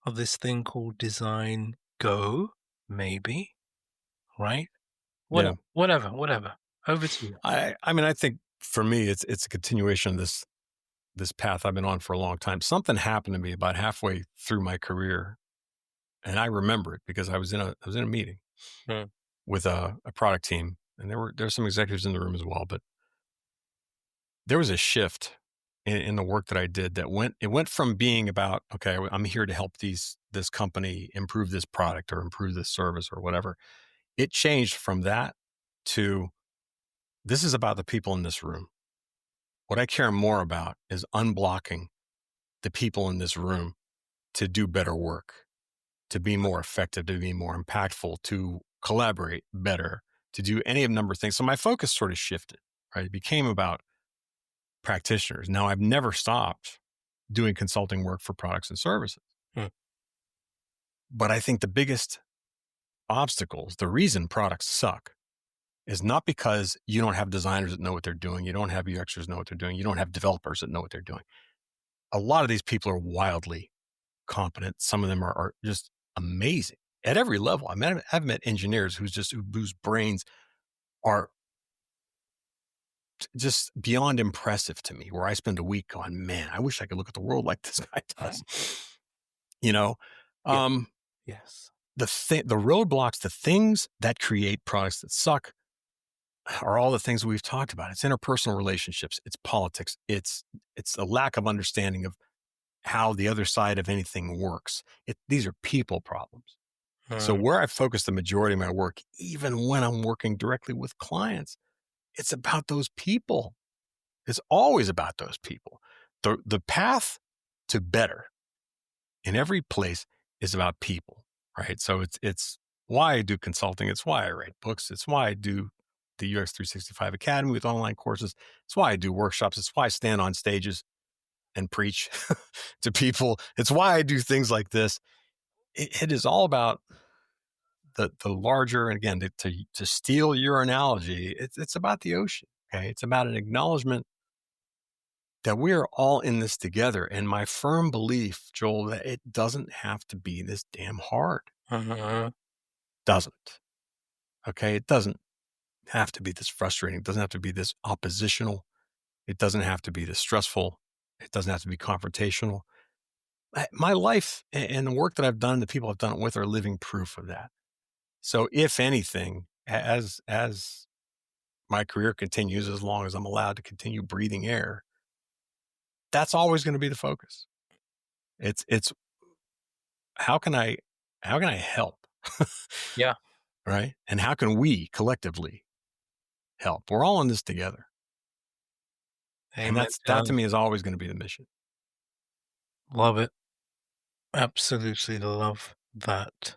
of this thing called design go, maybe, right? Yeah. Whatever. Over to you. I mean, I think for me, it's a continuation of this path I've been on for a long time. Something happened to me about halfway through my career, and I remember it because I was in a meeting Mm, with a product team, and there's some executives in the room as well. But there was a shift in the work that I did it went from being about, okay, I'm here to help this company improve this product or improve this service or whatever. It changed from that to, this is about the people in this room. What I care more about is unblocking the people in this room to do better work, to be more effective, to be more impactful, to collaborate better, to do any of a number of things. So my focus sort of shifted, right? It became about practitioners. Now, I've never stopped doing consulting work for products and services, mm, but I think the biggest obstacles, the reason products suck, is not because you don't have designers that know what they're doing, you don't have UXers that know what they're doing, you don't have developers that know what they're doing. A lot of these people are wildly competent. Some of them are just amazing at every level. I've met engineers whose brains are just beyond impressive to me, where I spend a week going, man, I wish I could look at the world like this guy does. You know, yeah, um, yes. the roadblocks, the things that create products that suck are all the things we've talked about. It's interpersonal relationships, it's politics, it's a lack of understanding of how the other side of anything works. These are people problems. So Mm, where I focus the majority of my work, even when I'm working directly with clients, it's about those people. It's always about those people. The path to better in every place is about people, right? So it's why I do consulting. It's why I write books. It's why I do the UX 365 Academy with online courses. It's why I do workshops. It's why I stand on stages and preach to people. It's why I do things like this. It is all about the larger, and again, to steal your analogy, it's about the ocean. Okay. It's about an acknowledgement that we are all in this together. And my firm belief, Joel, that it doesn't have to be this damn hard. mhm, Doesn't. Okay. It doesn't have to be this frustrating. It doesn't have to be this oppositional. It doesn't have to be this stressful. It doesn't have to be confrontational. My life and the work that I've done, the people I've done it with, are living proof of that. So if anything, as my career continues, as long as I'm allowed to continue breathing air, that's always going to be the focus. It's how can I how can I help? yeah, Right? And how can we collectively help? We're all in this together. And amen, that to John. me is always going to be the mission. Love it. Absolutely love that.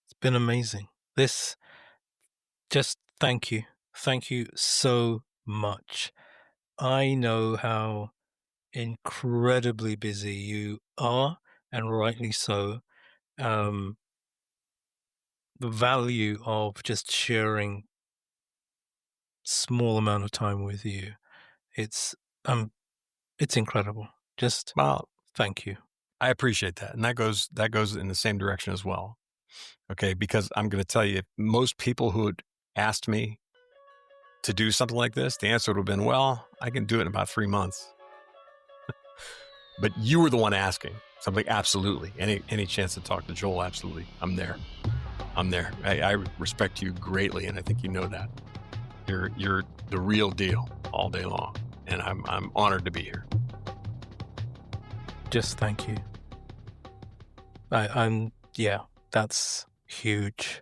It's been amazing. This just thank you. Thank you so much. I know how incredibly busy you are, and rightly so. Um, the value of just sharing small amount of time with you. It's um it's incredible. Just Well, thank you. I appreciate that, and that goes in the same direction as well. Okay, because I'm going to tell you, most people who had asked me to do something like this, the answer would have been, "Well, I can do it in about 3 months." But you were the one asking. So I'm like, absolutely. Any chance to talk to Joel? Absolutely. I'm there. I'm there. I respect you greatly, and I think you know that. You're the real deal all day long, and I'm honored to be here. Just thank you. I'm yeah, that's huge.